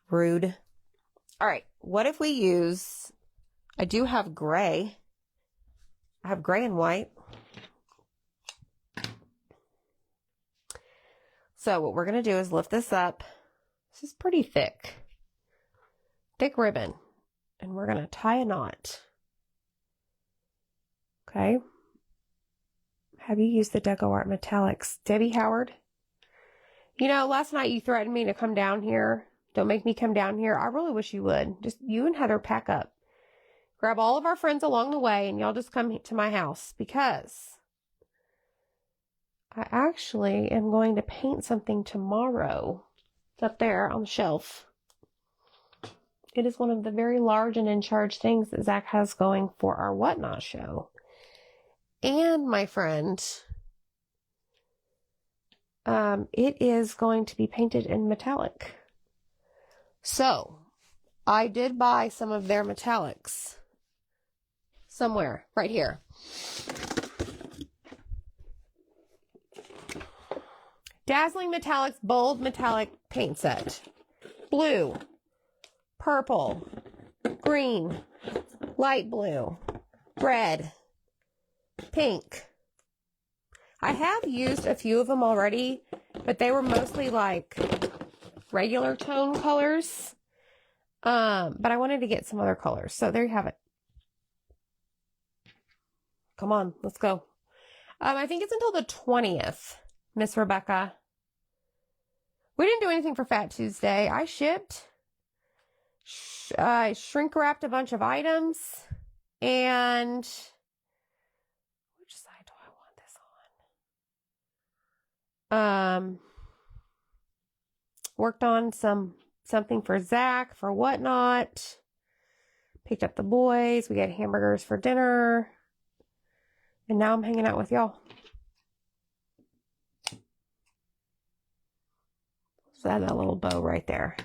Rude. All right, what if we use, I do have gray. I have gray and white. So what we're going to do is lift this up. This is pretty thick. Thick ribbon. And we're going to tie a knot. Okay. Have you used the Decor Metallics? Debbie Howard? You know, last night you threatened me to come down here. Don't make me come down here. I really wish you would. Just you and Heather pack up. Grab all of our friends along the way and y'all just come to my house because I actually am going to paint something tomorrow. It's up there on the shelf. It is one of the very large and in charge things that Zach has going for our Whatnot show. And my friend, it is going to be painted in metallic. So, I did buy some of their metallics. Somewhere, right here. Dazzling Metallics Bold Metallic Paint Set. Blue, purple, green, light blue, red, pink. I have used a few of them already, but they were mostly like regular tone colors. But I wanted to get some other colors. So there you have it. Come on, let's go. I think it's until the 20th, Miss Rebecca. We didn't do anything for Fat Tuesday. I shipped. I shrink wrapped a bunch of items. And which side do I want this on? Worked on something for Zach, for Whatnot. Picked up the boys. We got hamburgers for dinner. And now I'm hanging out with y'all. So add that little bow right there.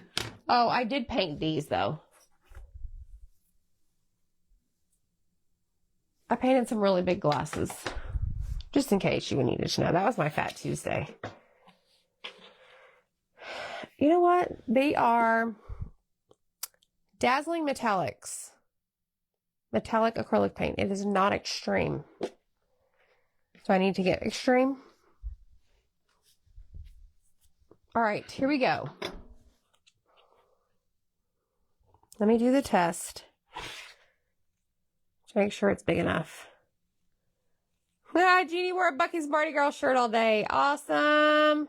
Oh, I did paint these though. I painted some really big glasses. Just in case you needed to know. That was my Fat Tuesday. You know what? They are Dazzling Metallics. Metallic acrylic paint. It is not extreme. So I need to get extreme. All right, here we go. Let me do the test to make sure it's big enough. Ah, Jeannie wore a Bucky's Mardi Gras shirt all day. Awesome.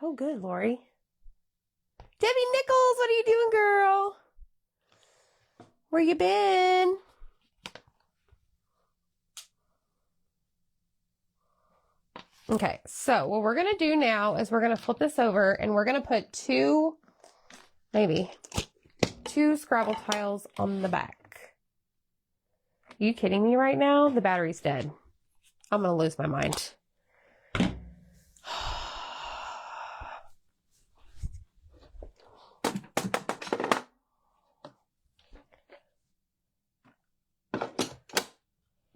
Oh, good, Lori. Debbie Nichols, what are you doing, girl? Where you been? Okay, so what we're going to do now is we're going to flip this over and we're going to put two Scrabble tiles on the back. Are you kidding me right now? The battery's dead. I'm going to lose my mind.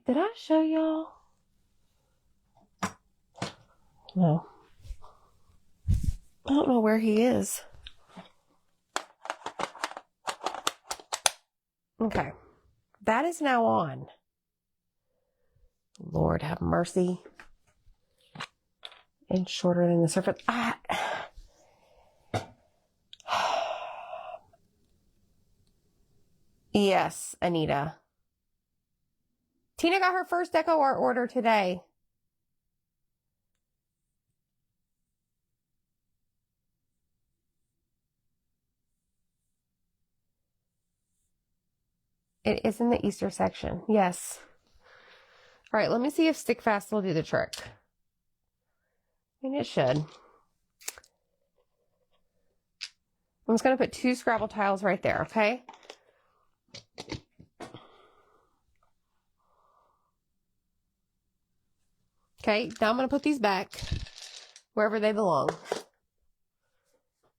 Did I show y'all? No. I don't know where he is. Okay. That is now on. Lord have mercy. And shorter than the surface. Yes, Anita. Tina got her first Decor order today. It is in the Easter section. Yes. All right, let me see if Stick Fast will do the trick. And it should. I'm just going to put two Scrabble tiles right there, okay? Okay, now I'm going to put these back wherever they belong.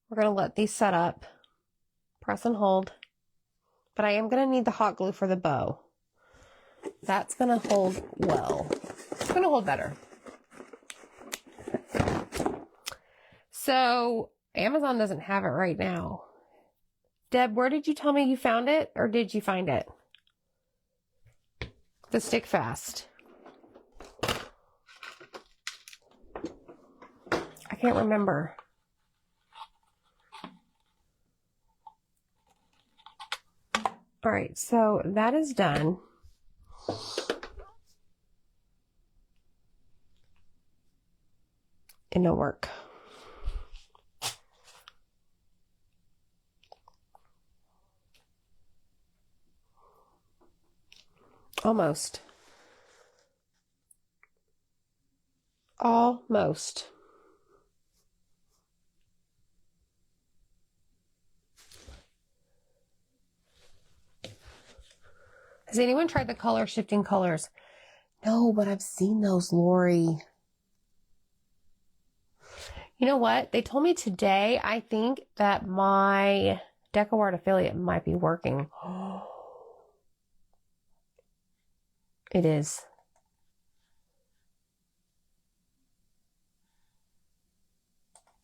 We're going to let these set up. Press and hold. But I am going to need the hot glue for the bow. That's going to hold well. It's going to hold better. So, Amazon doesn't have it right now. Deb, where did you tell me you found it? Or did you find it? The Stick Fast. I can't remember. All right, so that is done. And it'll work. Almost. Almost. Has anyone tried the color shifting colors? No, but I've seen those, Lori. You know what? They told me today, I think that my Decor affiliate might be working. It is.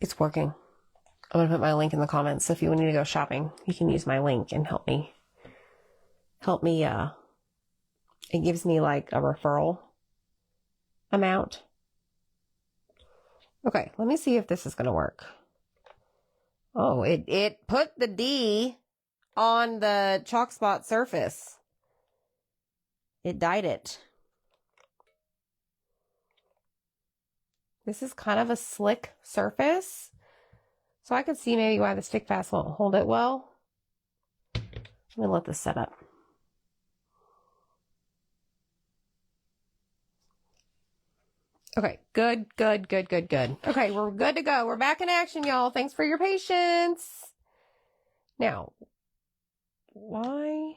It's working. I'm going to put my link in the comments. So if you need to go shopping, you can use my link and help me. It gives me like a referral amount. Okay, let me see if this is going to work. Oh, it put the D on the chalk spot surface. It dyed it. This is kind of a slick surface. So I could see maybe why the Stick Fast won't hold it well. Let me let this set up. Okay, good. Okay, we're good to go. We're back in action, y'all. Thanks for your patience. Now, why?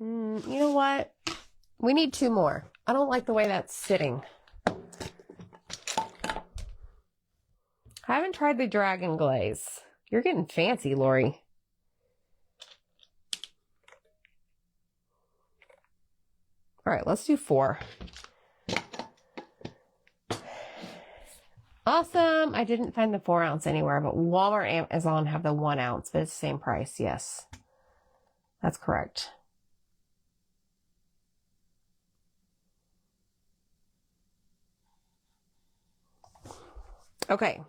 You know what? We need two more. I don't like the way that's sitting. I haven't tried the dragon glaze. You're getting fancy, Lori. All right, let's do 4. Awesome. I didn't find the 4 ounce anywhere, but Walmart and Amazon have the 1 ounce, but it's the same price. Yes, that's correct. Okay.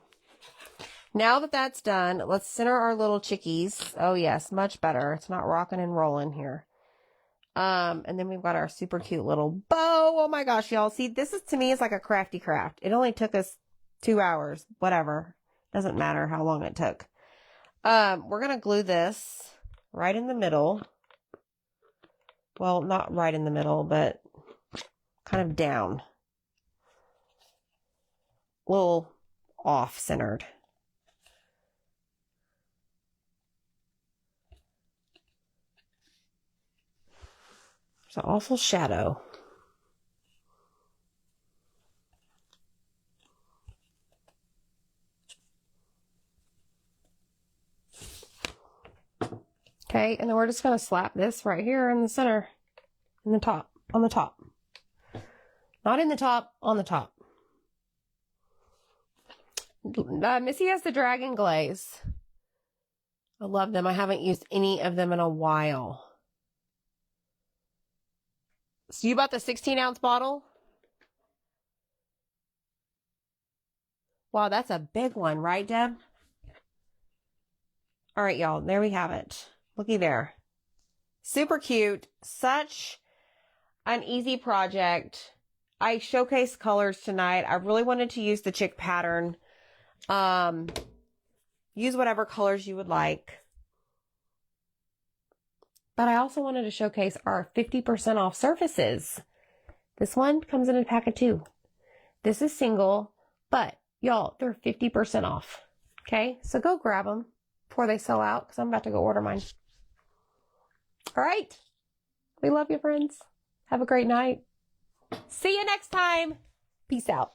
Now that that's done, let's center our little chickies. Oh yes, much better. It's not rocking and rolling here. And then we've got our super cute little bow. Oh my gosh, y'all. See, this is, to me, is like a crafty craft. It only took us 2 hours, whatever. Doesn't matter how long it took. We're going to glue this right in the middle. Well, not right in the middle, but kind of down. A little off-centered. There's an awful shadow. Okay, and then we're just going to slap this right here in the center, in the top, on the top. Not in the top, on the top. Missy has the Dragon Glaze. I love them. I haven't used any of them in a while. So you bought the 16-ounce bottle? Wow, that's a big one, right, Deb? All right, y'all, there we have it. Looky there. Super cute. Such an easy project. I showcased colors tonight. I really wanted to use the chick pattern. Use whatever colors you would like. But I also wanted to showcase our 50% off surfaces. This one comes in a pack of 2. This is single, but y'all, they're 50% off. Okay, so go grab them before they sell out, because I'm about to go order mine. All right. We love you, friends. Have a great night. See you next time. Peace out.